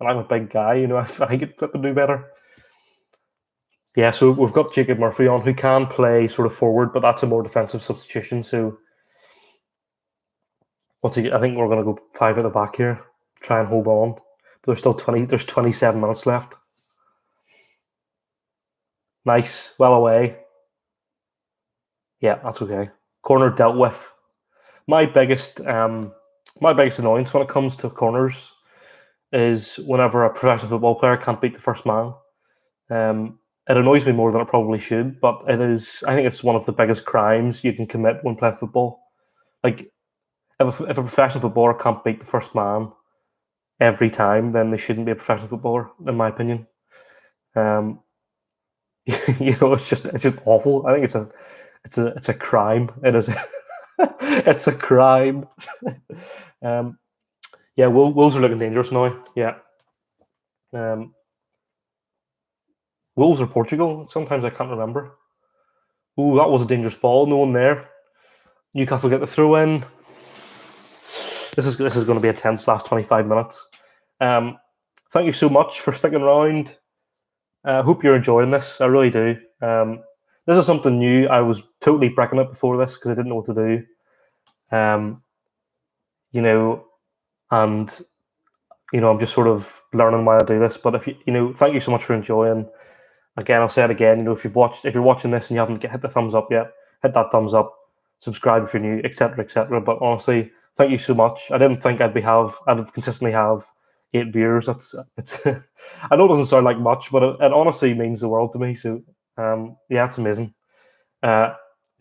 I'm a big guy. I could flipping do better. Yeah, so we've got Jacob Murphy on, who can play sort of forward, but that's a more defensive substitution. So I think we're going to go 5 at the back here, try and hold on. But there's still 27 minutes left. Nice, well away. Yeah, that's okay. Corner dealt with. My biggest annoyance when it comes to corners is whenever a professional football player can't beat the first man. It annoys me more than it probably should, but it is. I think it's one of the biggest crimes you can commit when playing football. Like, if a professional footballer can't beat the first man every time, then they shouldn't be a professional footballer, in my opinion. It's just awful. I think it's a crime. It is. It's a crime. Yeah, Wolves are looking dangerous now. Yeah. Wolves or Portugal? Sometimes I can't remember. Ooh, that was a dangerous ball. No one there. Newcastle get the throw in. This is going to be a tense last 25 minutes. Thank you so much for sticking around. I hope you're enjoying this. I really do. This is something new. I was totally bricking it before this because I didn't know what to do. And I'm just sort of learning why I do this. But thank you so much for enjoying. Again, I'll say it again. If you're watching this and you haven't hit the thumbs up yet, hit that thumbs up. Subscribe if you're new, etc., etc. But honestly, thank you so much. I didn't think I'd consistently have 8 viewers. It's I know it doesn't sound like much, but it honestly means the world to me. So yeah, it's amazing.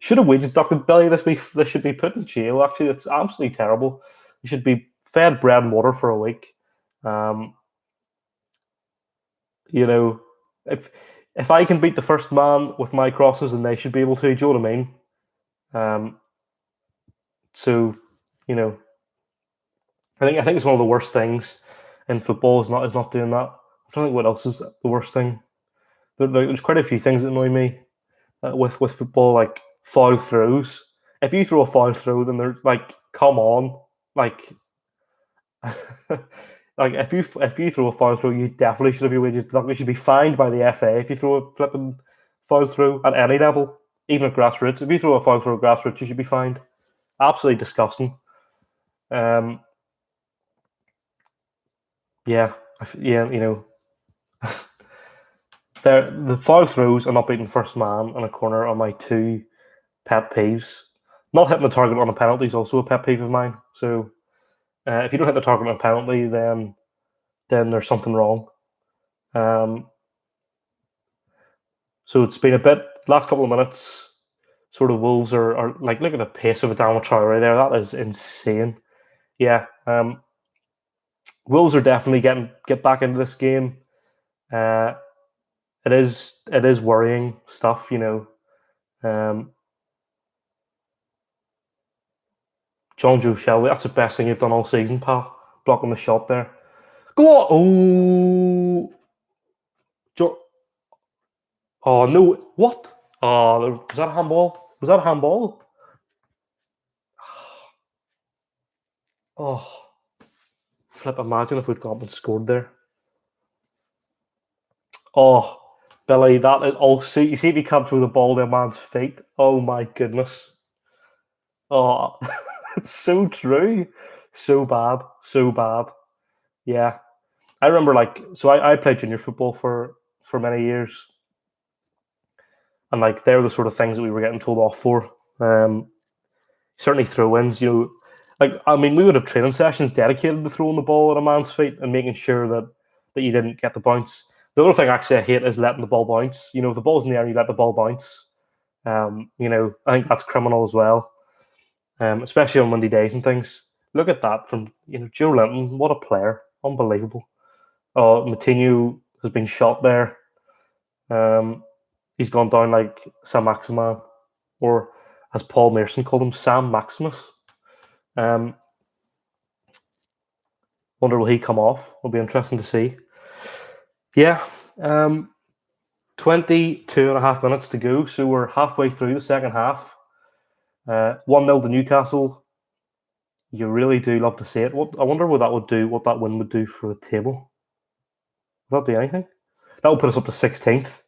Should have we just ducked Billy this week? This should be put in jail. Actually, it's absolutely terrible. You should be fed bread and water for a week. if I can beat the first man with my crosses, then they should be able to. Do you know what I mean? So, you know, I think it's one of the worst things in football is not doing that. I don't think what else is the worst thing. There's quite a few things that annoy me with football, like foul throws. If you throw a foul throw, then they're like, come on, like, like if you throw a foul throw, you definitely should have your wages deducted. You should be fined by the FA if you throw a flipping foul throw at any level, even at grassroots. If you throw a foul throw at grassroots, you should be fined. Absolutely disgusting. Yeah, yeah, you know, the foul throws and not beating first man on a corner are my two pet peeves. Not hitting the target on a penalty is also a pet peeve of mine. So if you don't hit the target on a penalty, then there's something wrong. So it's been a bit last couple of minutes. Sort of Wolves are like, look at the pace of Adama Traore there. That is insane. Yeah, Wolves are definitely get back into this game. It is worrying stuff, you know. StattoJoe Shelby, that's the best thing you've done all season, pal. Blocking the shot there. Go on! Oh, oh no! What? Oh, was that a handball? Was that a handball? Oh, flip! Imagine if we'd gone up and scored there. Oh, Billy, that is also. You see if you can't throw the ball to a man's feet. Oh my goodness. Oh, it's so true. So bad. So bad. Yeah. I remember I played junior football for many years. And like they were the sort of things that we were getting told off for. Certainly throw-ins, you know, like I mean, we would have training sessions dedicated to throwing the ball at a man's feet and making sure that you didn't get the bounce. The other thing actually I hate is letting the ball bounce. You know, if the ball's in the air and you let the ball bounce, you know, I think that's criminal as well. Especially on Monday days and things. Look at that from Joe Linton. What a player! Unbelievable. Oh, Matinho has been shot there. He's gone down like Sam Maximan, or as Paul Merson called him, Sam Maximus. Wonder will he come off? Will be interesting to see. Yeah, 22 and a half minutes to go, so we're halfway through the second half. 1-0 to Newcastle. You really do love to see it. I wonder what that win would do for the table. Will that do anything? That will put us up to 16th.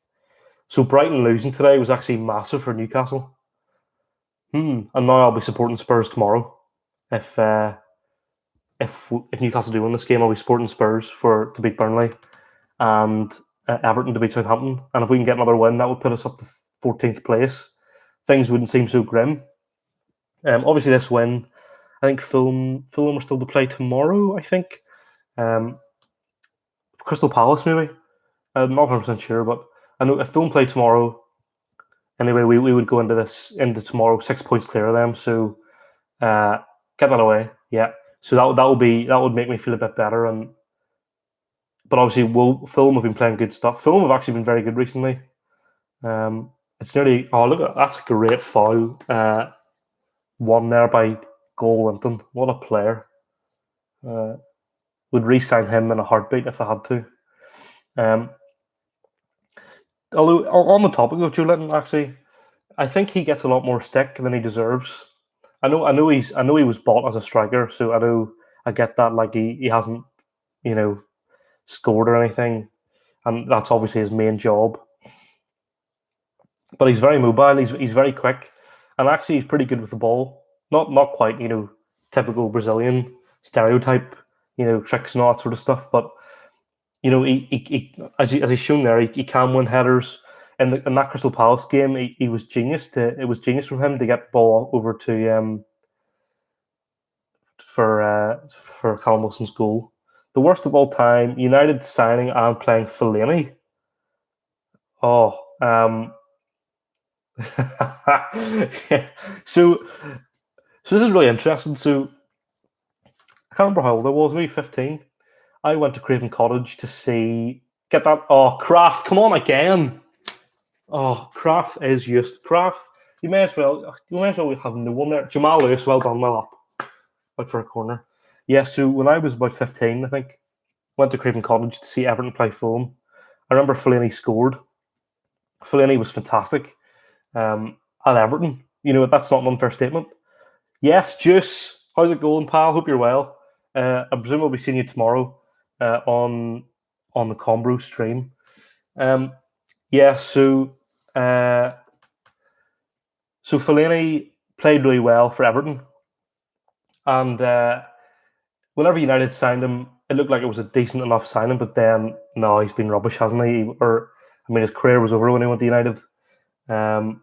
So Brighton losing today was actually massive for Newcastle. And now I'll be supporting Spurs tomorrow. If Newcastle do win this game, I'll be supporting Spurs to beat Burnley and Everton to beat Southampton. And if we can get another win, that would put us up to 14th place. Things wouldn't seem so grim. Obviously, this win, I think Fulham are still to play tomorrow. I think Crystal Palace maybe. I'm not 100% sure, but I know if Fulham play tomorrow, anyway, we would go into tomorrow 6 points clear of them. So get that away, yeah. So that would make me feel a bit better. But obviously, Fulham have been playing good stuff. Fulham have actually been very good recently. It's nearly look, that's a great foul. Won there by Linton. What a player! Would re-sign him in a heartbeat if I had to. Although on the topic of Joe Linton, actually, I think he gets a lot more stick than he deserves. I know he was bought as a striker, so I get that. Like he hasn't, scored or anything, and that's obviously his main job. But he's very mobile. He's very quick, and actually he's pretty good with the ball. Not quite typical Brazilian stereotype tricks and all that sort of stuff, but he as he's shown there, he can win headers. In that Crystal Palace game, he was genius. It was genius from him to get the ball over to for Callum Wilson's goal. The worst of all time, United signing and playing Fellaini. Oh, yeah. So this is really interesting. So I can't remember how old I was, maybe 15. I went to Craven Cottage to get that. Oh, Kraft, come on again. Oh, Kraft is used. Kraft, you may as well have no one there. Jamal Lewis, well done, well up. Out for a corner. Yeah, so when I was about 15, I think, went to Craven Cottage to see Everton play Fulham. I remember Fellaini scored. Fellaini was fantastic at Everton. That's not an unfair statement. Yes, Juice, how's it going, pal? Hope you're well. I presume we'll be seeing you tomorrow on the Combro stream. Yeah, uh, so Fellaini played really well for Everton, and whenever United signed him, it looked like it was a decent enough signing. But then, no, he's been rubbish, hasn't he? His career was over when he went to United. Um,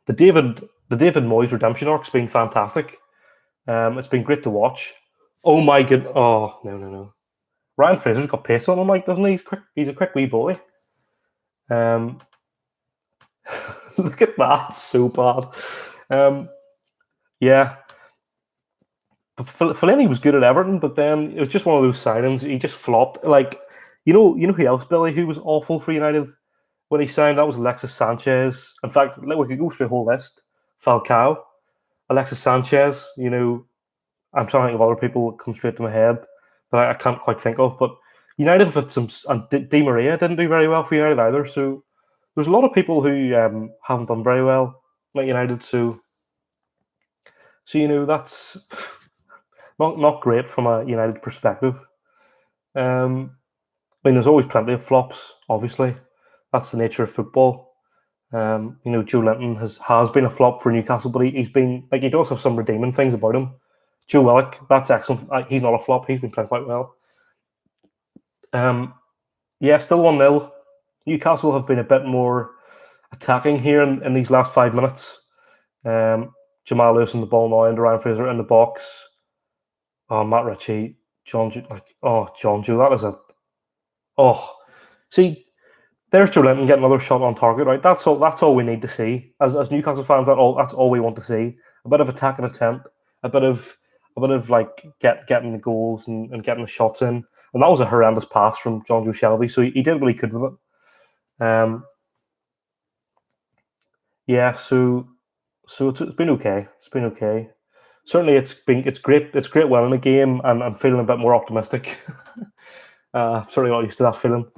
the David Moyes redemption arc's been fantastic. It's been great to watch. Oh my god! Oh no no no! Ryan Fraser's got pace on him, like, doesn't he? He's quick. He's a quick wee boy. Um, look at that, so bad. Yeah, but Fellaini was good at Everton, but then it was just one of those signings. He just flopped. Like, you know who else, Billy, who was awful for United when he signed? That was Alexis Sanchez. In fact, we could go through a whole list. Falcao, Alexis Sanchez. I'm trying to think of other people that come straight to my head that I can't quite think of. But United have had some, and Di Maria didn't do very well for United either. So there's a lot of people who haven't done very well at United. So that's not great from a United perspective. There's always plenty of flops. Obviously, that's the nature of football. Joe Linton has been a flop for Newcastle, but he's been, like, he does have some redeeming things about him. Joe Willock, that's excellent. He's not a flop. He's been playing quite well. Yeah, still 1-0. Newcastle have been a bit more attacking here in these last 5 minutes. Jamal Lewis in the ball now, and Ryan Fraser in the box. Oh, Matt Ritchie, John Joe, that is a... Oh, see, there's Joe Linton getting another shot on target, right? That's all we need to see. As Newcastle fans, that's all we want to see. A bit of attack and attempt, a bit of like getting the goals and getting the shots in. And that was a horrendous pass from John Joe Shelby, so he did what he could with it. Yeah, so it's been okay. It's been okay. Certainly, it's great. It's great winning a game, and I'm feeling a bit more optimistic. Certainly not used to that feeling.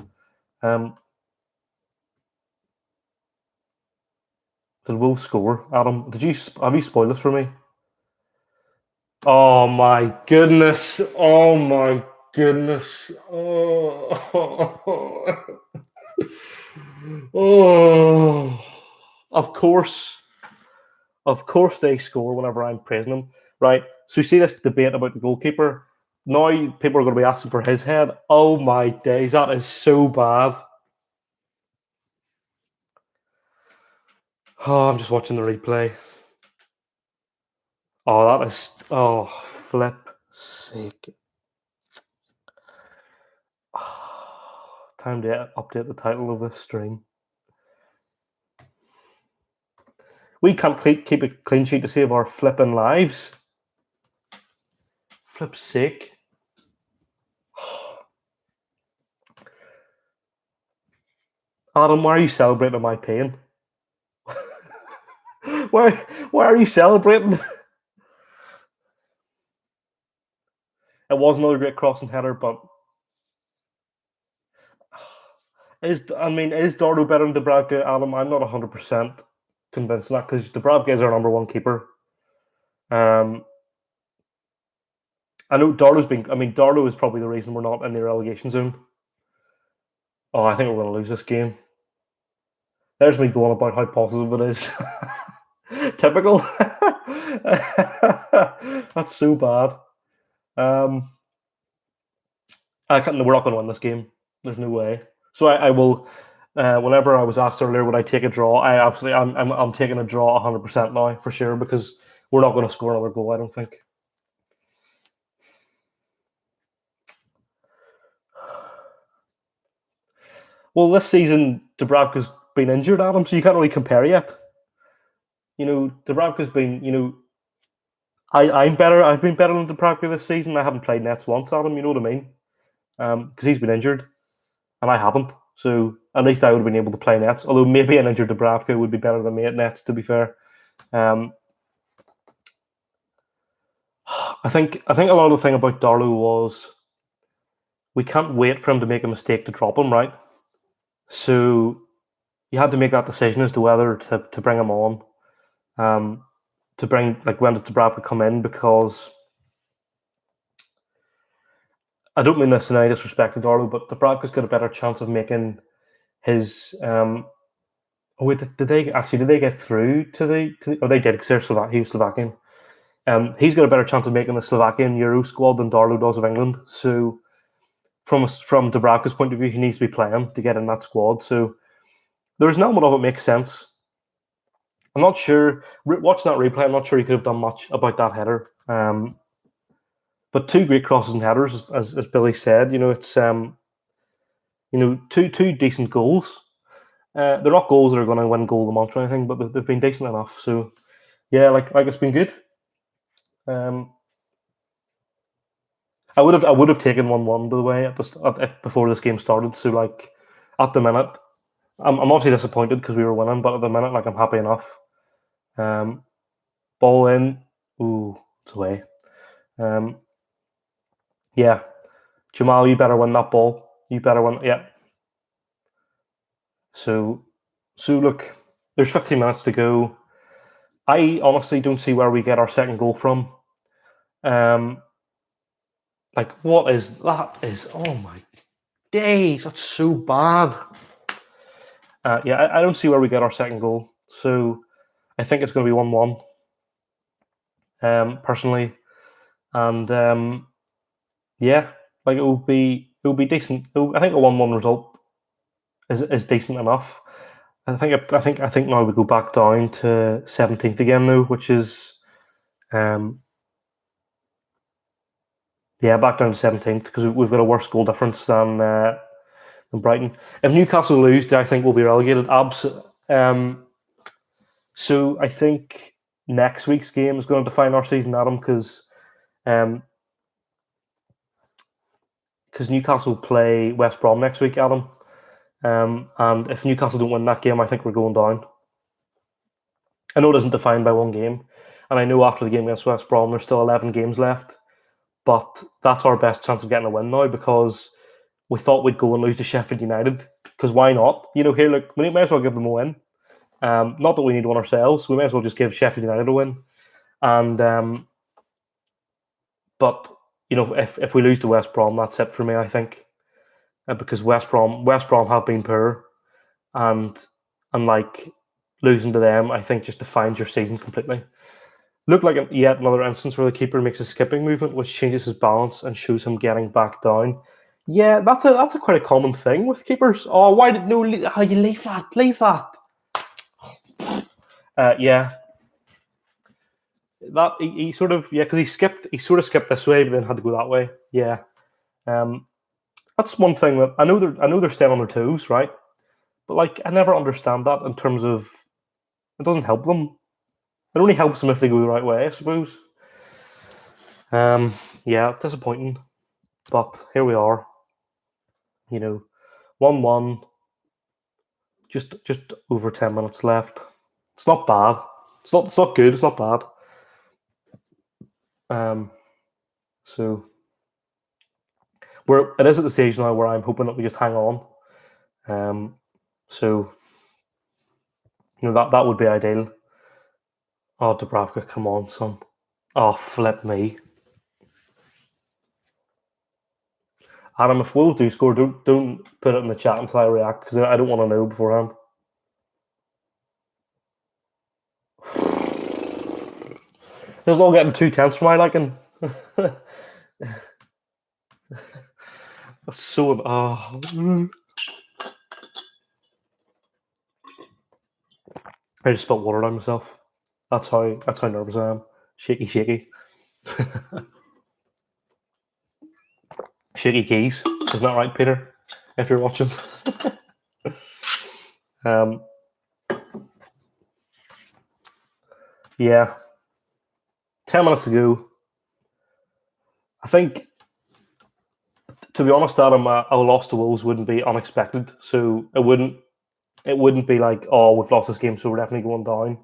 Did Wolves score, Adam? Have you spoiled this for me? Oh my goodness! Oh my goodness! Oh, oh. Of course, they score whenever I'm praising them, right? So you see this debate about the goalkeeper. Now people are going to be asking for his head. Oh my days, that is so bad. Oh, I'm just watching the replay. Oh, that is... Oh, flip sake. Oh, time to update the title of this stream. We can't keep a clean sheet to save our flipping lives. Flip sake. Adam, why are you celebrating my pain? why are you celebrating? It was another great crossing header, but is Dardo better than Dubravka, Adam? I'm not 100% convinced of that, because Dubravka is our number one keeper. I know Dardo is probably the reason we're not in the relegation zone. Oh, I think we're going to lose this game. There's me going about how positive it is. Typical. That's so bad. We're not going to win this game. There's no way. So I will. Whenever I was asked earlier, would I take a draw? I'm taking a draw 100% now, for sure, because we're not going to score another goal, I don't think. Well, this season Dubravka's been injured, Adam, so you can't really compare yet. Dubravka's been. I'm better. I've been better than Dubravka this season. I haven't played nets once, Adam. You know what I mean? Because he's been injured, and I haven't. So At least I would have been able to play nets. Although maybe an injured Dubravka would be better than me at nets, to be fair. I think a lot of the thing about Darlow was we can't wait for him to make a mistake to drop him, right? So you had to make that decision as to whether to bring him on, to bring, like, when does Dubravka come in, because I don't mean this in any disrespect to Darlow, but Dubravka's got a better chance of making his. Oh wait, did they get through to the? Oh, they did, because he was Slovakian. He's got a better chance of making the Slovakian Euro squad than Darlow does of England. So from Dubravka's point of view, he needs to be playing to get in that squad. So there's an element of it makes sense. I'm not sure. Watching that replay, I'm not sure he could have done much about that header. But two great crosses and headers, as Billy said. It's two decent goals. They're not goals that are going to win goal of the month or anything, but they've been decent enough. So yeah, like it's been good. I would have taken 1-1, by the way, before this game started. So like at the minute, I'm obviously disappointed because we were winning, but at the minute, like, I'm happy enough. Ball in, ooh, it's away. Yeah, Jamal, you better win that ball. You better win. Yeah. So look, there's 15 minutes to go. I honestly don't see where we get our second goal from. Like, what is that? Oh my days, that's so bad. Yeah, I don't see where we get our second goal. So I think it's going to be 1-1. Personally, and yeah, like, it will be decent. I think a 1-1 result is decent enough. I think now we go back down to 17th again, though, which is back down to 17th, because we've got a worse goal difference than Brighton. If Newcastle lose, I think we'll be relegated. So I think next week's game is going to define our season, Adam, because Newcastle play West Brom next week, Adam. And if Newcastle don't win that game, I think we're going down. I know it isn't defined by one game, and I know after the game against West Brom, there's still 11 games left, but that's our best chance of getting a win now, because we thought we'd go and lose to Sheffield United, because why not? Here, look, we might as well give them a win. Not that we need one ourselves, we might as well just give Sheffield United a win. And but if we lose to West Brom, that's it for me, I think, because West Brom have been poor, and like, losing to them, I think, just defines your season completely. Looked like yet another instance where the keeper makes a skipping movement, which changes his balance and shows him getting back down. Yeah, that's a quite a common thing with keepers. Oh, why did no? You leave that. Yeah, that he sort of, because he sort of skipped this way, but then had to go that way. Yeah, that's one thing that I know they're staying on their toes, right? But like, I never understand that in terms of, it doesn't help them. It only helps them if they go the right way, I suppose. Yeah, disappointing, but here we are. 1-1. Just over 10 minutes left. It's not bad. It's not good. It's not bad. So it is at the stage now where I'm hoping that we just hang on. So that would be ideal. Oh, Dubravka, come on, son. Oh, flip me. Adam, if Wolves do score, don't put it in the chat until I react, because I don't want to know beforehand. There's all getting 2 tenths for my liking. That's so. I just spilled water on myself. That's how nervous I am. Shaky. Shaky keys. Isn't that right, Peter? If you're watching. Yeah. 10 minutes to go. I think To be honest, Adam, a loss to Wolves wouldn't be unexpected. So it wouldn't be like, oh, we've lost this game, so we're definitely going down.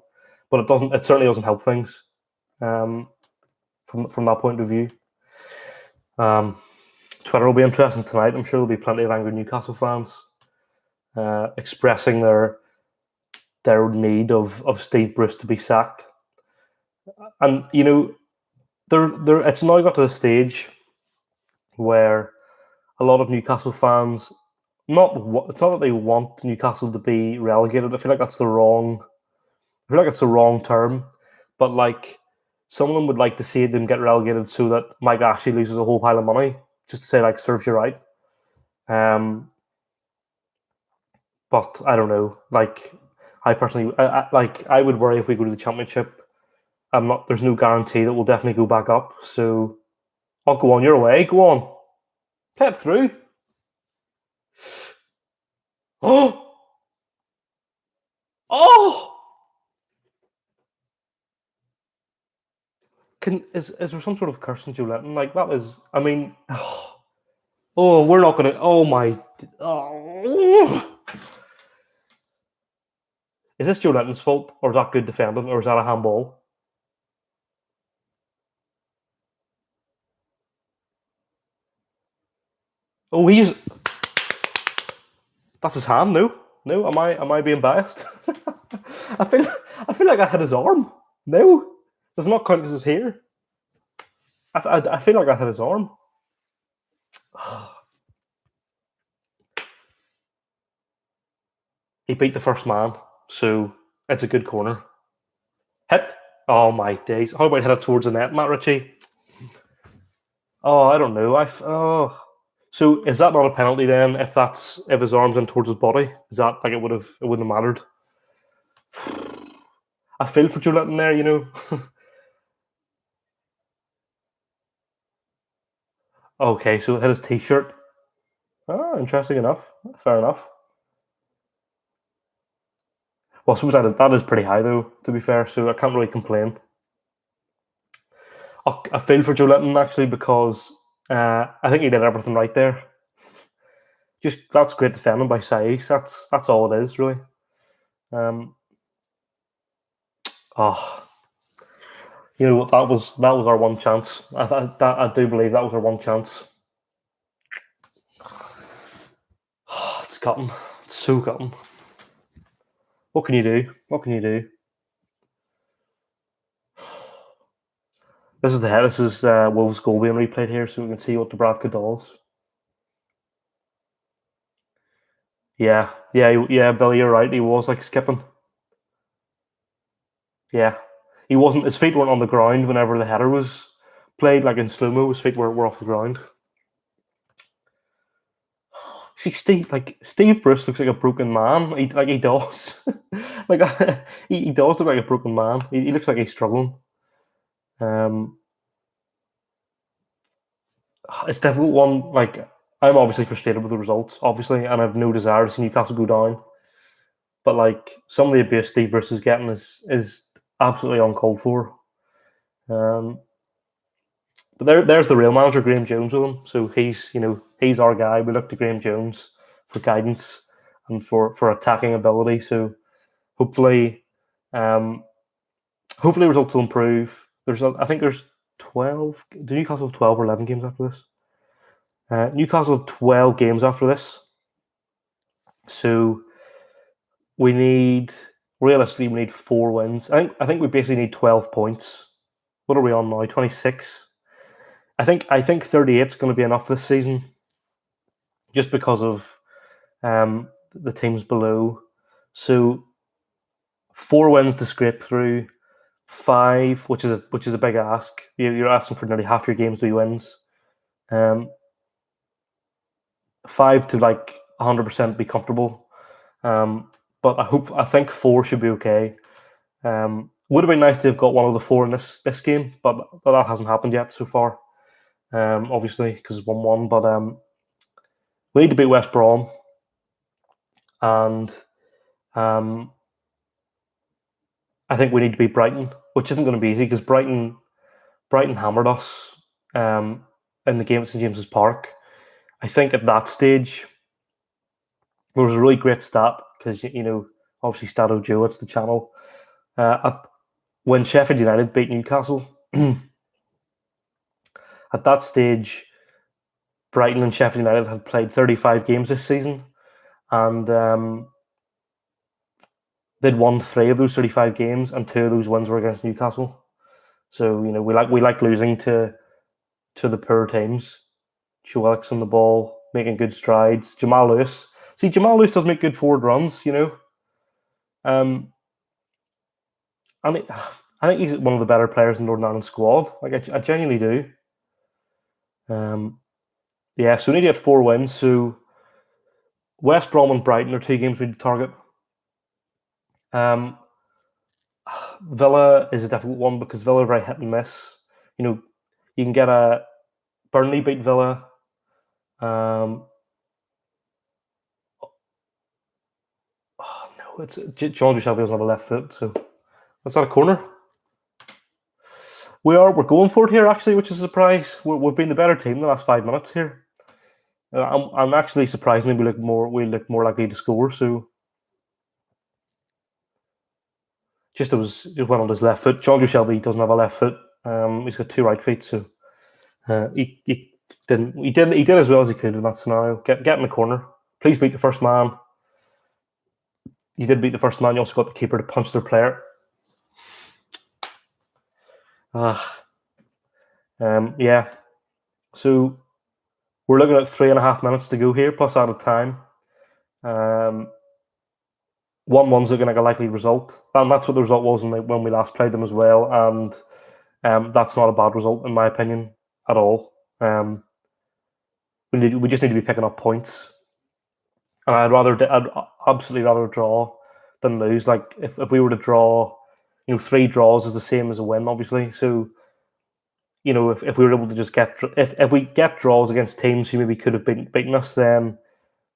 But it doesn't. It certainly doesn't help things um, from that point of view. Um, Twitter will be interesting tonight. I'm sure there'll be plenty of angry Newcastle fans expressing their need of Steve Bruce to be sacked. And there it's now got to the stage where a lot of Newcastle fans it's not that they want Newcastle to be relegated. I feel like that's the wrong. I feel like it's the wrong term, but like some of them would like to see them get relegated so that Mike Ashley loses a whole pile of money, just to say like serves you right. But I don't know. Like I personally, I would worry if we go to the Championship. There's no guarantee that we'll definitely go back up. So I'll go on your way. Go on, play it through. Oh, oh! Is there some sort of curse in Joe Linton? Like that is. I mean, oh, we're not gonna. Oh my. Oh. Is this Joe Linton's fault, or is that good defending, or is that a handball? Oh, that's his hand. No, no. Am I being biased? I feel I feel like I hit his arm. No, does not count as his hair. I feel like I hit his arm. He beat the first man, so it's a good corner. Hit. Oh my days! How about hit it towards the net, Matt Ritchie? Oh, I don't know. So is that not a penalty then? If his arm's in towards his body, is that like it wouldn't have mattered? I feel for Joe Linton there. Okay, so it hit his t-shirt. Oh, interesting enough. Fair enough. Well, I suppose that is pretty high though, to be fair. So I can't really complain. I feel for Joe Linton actually because I think he did everything right there. Just that's great defending by Saiz. That's all it is really. Um, oh, that was our one chance. I do believe that was our one chance. It's gutting. It's so gutting. What can you do? What can you do? This is Wolves' goal being replayed here, so we can see what Dubravka does. Yeah, Billy, you're right. He was like skipping. Yeah, he wasn't. His feet weren't on the ground whenever the header was played. Like in slow mo, his feet were off the ground. See, Steve Bruce looks like a broken man. He does, like he does look like a broken man. He looks like he's struggling. Um, it's difficult one. Like I'm obviously frustrated with the results, obviously, and I've no desire to see Newcastle go down. But like some of the abuse Steve Bruce is getting is absolutely uncalled for. Um, but there's the real manager, Graham Jones, with him. So he's our guy. We look to Graham Jones for guidance and for attacking ability. So hopefully, um, hopefully results will improve. I think there's 12. Do Newcastle have 12 or 11 games after this? Newcastle have 12 games after this. So realistically we need 4 wins. I think we basically need 12 points. What are we on now? 26. I think 38 is going to be enough this season, just because of the teams below. So 4 wins to scrape through. 5, which is a big ask. You're asking for nearly half your games to be wins. 5 to like 100% be comfortable. But I think 4 should be okay. Would have been nice to have got one of the 4 in this game, but that hasn't happened yet so far. Obviously, because it's 1-1. But we need to beat West Brom, and I think we need to beat Brighton, which isn't going to be easy because Brighton hammered us in the game at St James's Park. I think at that stage, there was a really great stat because, obviously StattoJoe, it's the channel. When Sheffield United beat Newcastle, at that stage, Brighton and Sheffield United had played 35 games this season, and they'd won 3 of those 35 games, and 2 of those wins were against Newcastle. So we like losing to the poor teams. Joe Alex on the ball, making good strides. Jamal Lewis. See, Jamal Lewis does make good forward runs, Um, I think he's one of the better players in Northern Ireland squad. Like I genuinely do. Yeah, so we need to get 4 wins. So West Brom and Brighton are 2 games we need to target. Villa is a difficult one because Villa are very hit and miss. You can get a Burnley beat Villa. No, it's John Shelby doesn't have a left foot, so that's not a corner. We're going for it here actually, which is a surprise. We've been the better team the last 5 minutes here. I'm actually surprisingly we look more likely to score. So it went on his left foot. John Shelby doesn't have a left foot. He's got 2 right feet, so he did as well as he could in that scenario. Get in the corner. Please beat the first man. You did beat the first man. You also got the keeper to punch their player. Yeah. So we're looking at 3.5 minutes to go here, plus out of time. 1-1's looking like a likely result, and that's what the result was when we last played them as well. And that's not a bad result in my opinion at all. We just need to be picking up points, and I'd absolutely rather draw than lose. Like if we were to draw, 3 draws is the same as a win, obviously. So if we were able to just if we get draws against teams who maybe could have beaten us, then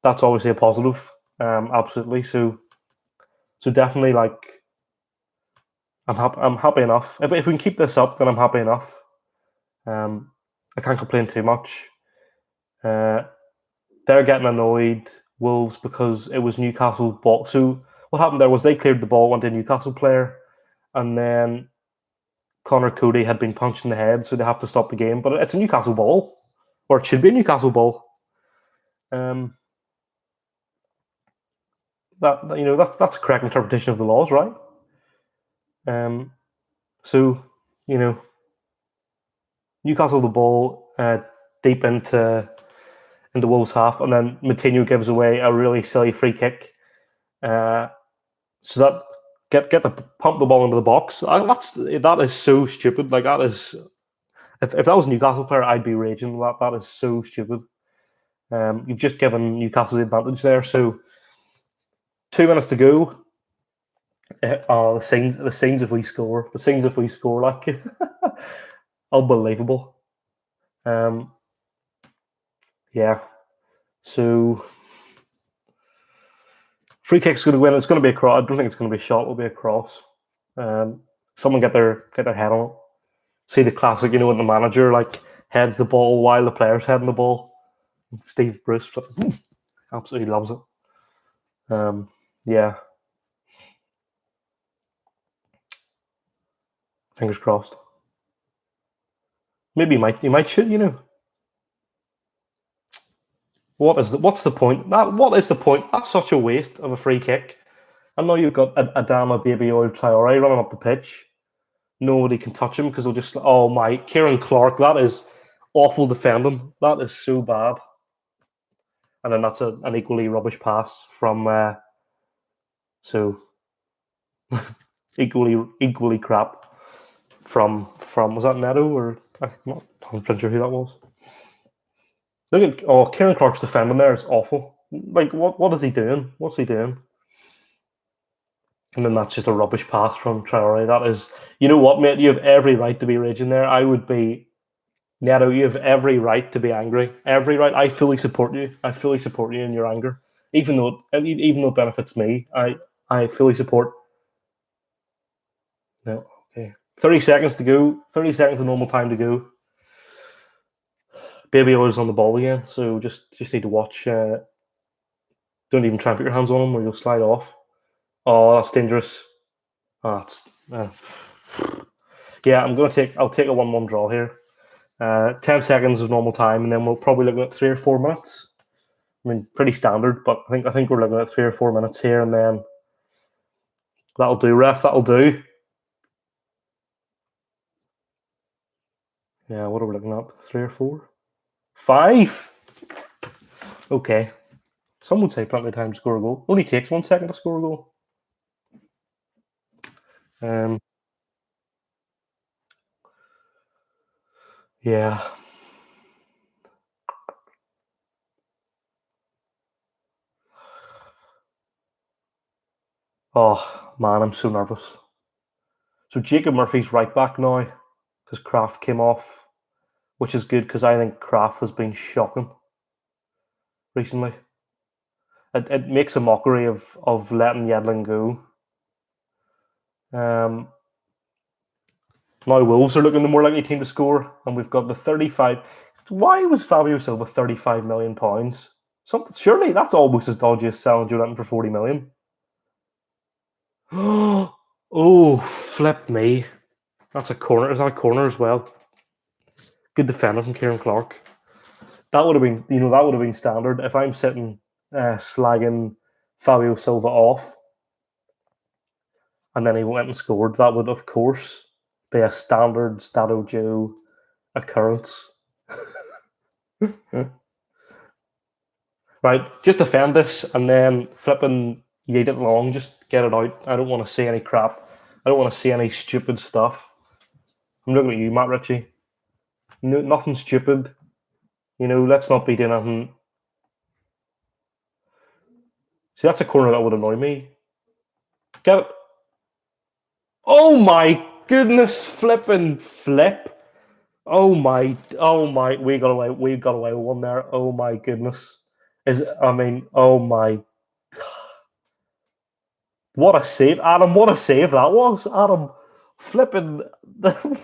that's obviously a positive. Absolutely. So definitely, like, I'm happy enough. If we can keep this up, then I'm happy enough. I can't complain too much. They're getting annoyed, Wolves, because it was Newcastle's ball. So what happened there was they cleared the ball, went to a Newcastle player, and then Connor Cody had been punched in the head, so they have to stop the game. But it's a Newcastle ball, or it should be a Newcastle ball. That's a correct interpretation of the laws, right? So Newcastle the ball deep into Wolves' half, and then Moutinho gives away a really silly free kick. So that get the pump the ball into the box. That is so stupid. Like that is, if that was a Newcastle player, I'd be raging. That is so stupid. You've just given Newcastle the advantage there. So 2 minutes to go. The scenes if we score. The scenes if we score, like unbelievable. Yeah. So free kick's going to win. It's going to be a cross. I don't think it's going to be a shot. It'll be a cross. Someone get their head on it. See the classic, when the manager like heads the ball while the player's heading the ball. Steve Bruce absolutely loves it. Yeah. Fingers crossed. Maybe he might shoot. What's the point? What is the point? That's such a waste of a free kick. I know you've got Adama Baby Oil Traore running up the pitch. Nobody can touch him because they'll just. Oh my, Kieran Clark, that is awful defending. That is so bad. And then that's an equally rubbish pass from. So equally crap from was that Neto or I'm not 100% sure who that was. Look at Kieran Clark's defending there is awful. Like what is he doing? What's he doing? And then that's just a rubbish pass from Traore. That is, you know what, mate? You have every right to be raging there. I would be, Neto. You have every right to be angry. Every right. I fully support you. I fully support you in your anger, even though it benefits me. I fully support. No, okay. 30 seconds to go. 30 seconds of normal time to go. Baby Oil's on the ball again, so just need to watch. Don't even try and put your hands on him, or you'll slide off. Oh, that's dangerous. Oh, that's, yeah, I'll take a 1-1 draw here. 10 seconds of normal time, and then we'll probably look at 3 or 4 minutes. I mean, pretty standard, but I think we're looking at 3 or 4 minutes here, and then that'll do, ref. That'll do. Yeah, what are we looking at? 3 or 4? 5? Okay. Some would say plenty of time to score a goal. Only takes 1 second to score a goal. Yeah. Oh man, I'm so nervous. So Jacob Murphy's right back now because Kraft came off, which is good because I think Kraft has been shocking recently. It makes a mockery of letting Yedlin go. Now Wolves are looking the more likely team to score, and we've got the 35. Why was Fabio Silva £35 million? Surely that's almost as dodgy as selling Joe Linton for 40 million. Oh, flip me. That's a corner. Is that a corner as well? Good defender from Kieran Clark. That would have been standard. If I'm sitting slagging Fabio Silva off, and then he went and scored, that would, of course, be a standard StattoJoe occurrence. Right, just defend this, and then flipping yeet it long, just get it out. I don't want to see any crap. I don't want to see any stupid stuff. I'm looking at you, Matt Ritchie. No, nothing stupid. Let's not be doing anything. See, that's a corner that would annoy me. Get it. Oh my goodness, flipping flip. Oh my, we got away with one there. Oh my goodness. Oh my. What a save, Adam. What a save that was, Adam. Flipping,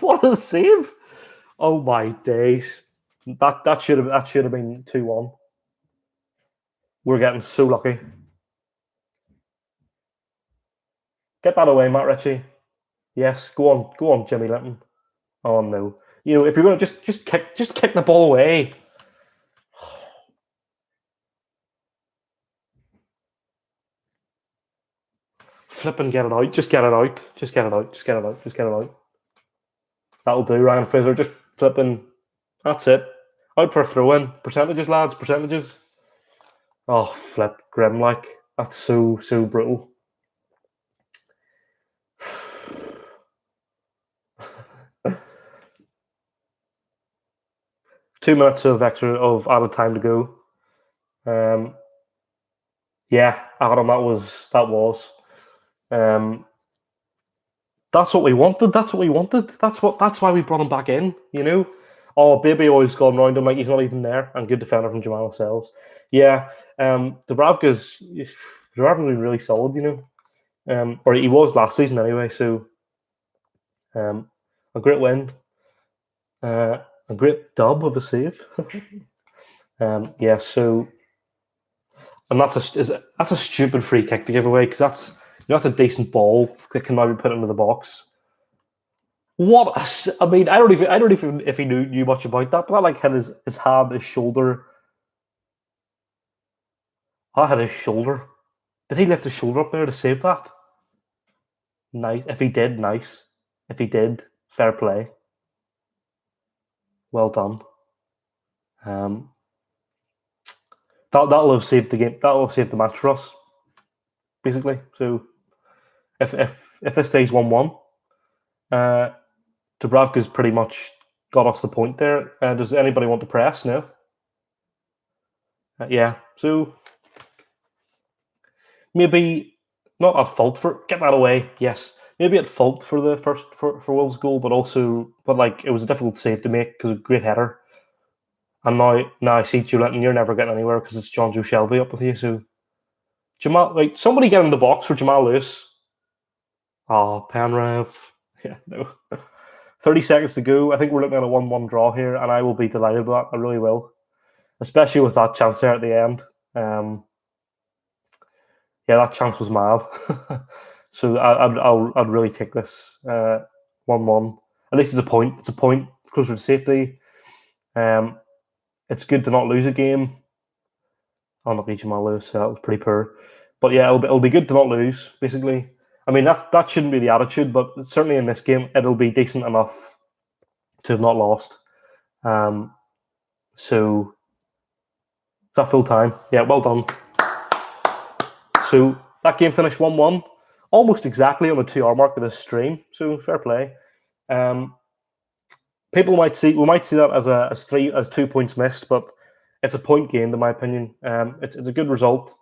what a save. Oh my days. That should have been 2-1. We're getting so lucky. Get that away, Matt Ritchie. Yes, go on, Jimmy Linton. Oh no. If you're gonna just kick the ball away. Flip and get it out. Just get it out. Just get it out. Just get it out. Just get it out. That'll do, Ryan Fraser. Just flipping. That's it. Out for a throw in. Percentages, lads. Percentages. Oh, flip. Grim like. That's so brutal. Two minutes of added time to go. Yeah, Adam, that was. That's what we wanted. That's why we brought him back in. Oh, Baby Oil's gone round him like he's not even there. And good defender from Jamal Sells. Yeah, Dubravka's been really solid. Or he was last season anyway. So, a great win. A great dub of a save. Yeah. So, and that's a stupid free kick to give away because that's a decent ball that can now be put into the box. I don't even if he knew much about that, but that hit his hand, his shoulder. I had his shoulder. Did he lift his shoulder up there to save that? Nice. If he did, nice. If he did, fair play. Well done. That'll have saved the game. That'll have saved the match for us, basically. So, if this stays 1-1, Dubravka's pretty much got us the point there. Does anybody want to press? No. Yeah. So maybe not at fault for get that away. Yes, maybe at fault for the first for Wolves' goal, but it was a difficult save to make because a great header. And now I see Joe Linton, you're never getting anywhere because it's John Joe Shelby up with you. So Jamal, somebody get in the box for Jamal Lewis. Oh, Penrev. Yeah, no. 30 seconds to go. I think we're looking at a 1-1 draw here, and I will be delighted with that. I really will, especially with that chance there at the end. Yeah, that chance was mad. So I'd really take this 1-1. At least it's a point. It's a point closer to safety. It's good to not lose a game. I'm not reaching my lose, so that was pretty poor. But yeah, it'll be good to not lose, basically. I mean, that shouldn't be the attitude, but certainly in this game, it'll be decent enough to have not lost. So, is that full time? Yeah, well done. So, that game finished 1-1, almost exactly on the 2-hour mark of this stream. So, fair play. We might see that as 2 points missed, but it's a point gained, in my opinion. It's a good result.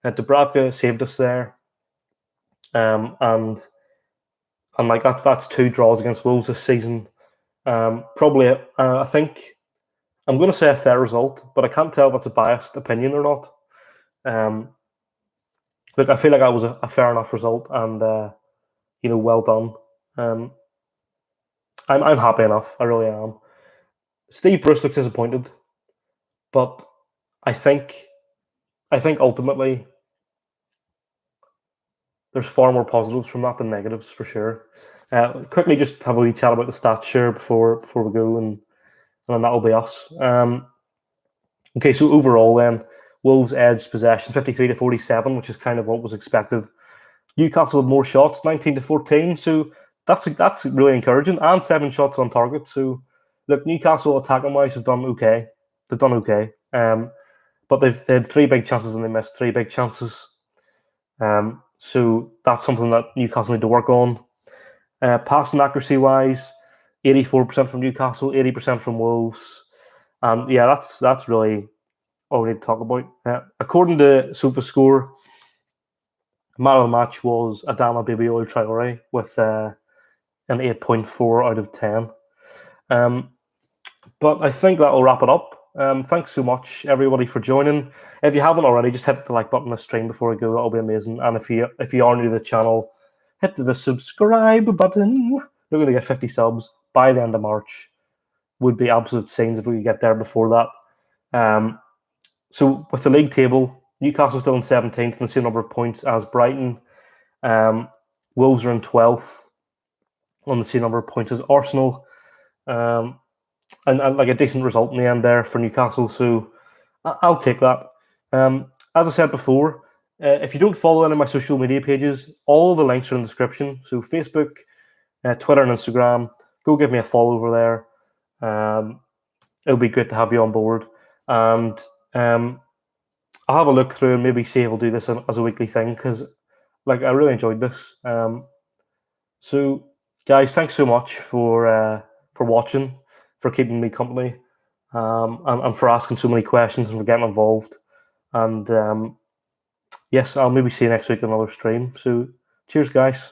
Dubravka saved us there, and like that's 2 draws against Wolves this season. Probably, I think I'm going to say a fair result, but I can't tell if that's a biased opinion or not. Look, I feel like that was a fair enough result, and well done. I'm happy enough. I really am. Steve Bruce looks disappointed, but I think ultimately there's far more positives from that than negatives for sure. Quickly, just have a wee chat about the stats share before we go, and then that'll be us. Okay, so overall then, Wolves edged possession 53-47, which is kind of what was expected. Newcastle had more shots, 19-14, so that's really encouraging, and 7 shots on target. So look, Newcastle attacking wise have done okay. They've done okay, but they had 3 big chances and they missed 3 big chances. So that's something that Newcastle need to work on. Passing accuracy wise, 84% from Newcastle, 80% from Wolves. And yeah, that's really all we need to talk about. According to SofaScore, man of the match was Adama Baby-Oil Traore with an 8.4 out of 10. But I think that'll wrap it up. Thanks so much, everybody, for joining. If you haven't already, just hit the like button on the stream before I go. That'll be amazing. And if you are new to the channel, hit the subscribe button. We're going to get 50 subs by the end of March. Would be absolute scenes if we could get there before that. So with the league table, Newcastle still in 17th and the same number of points as Brighton. Wolves are in 12th on the same number of points as Arsenal. And like a decent result in the end there for Newcastle. So I'll take that. As I said before, if you don't follow any of my social media pages, all the links are in the description. So Facebook, Twitter and Instagram, go give me a follow over there. It'll be great to have you on board. And I'll have a look through and maybe see if we'll do this as a weekly thing, because like I really enjoyed this. So guys, thanks so much for watching, for keeping me company, and for asking so many questions and for getting involved. And yes, I'll maybe see you next week on another stream. So cheers, guys.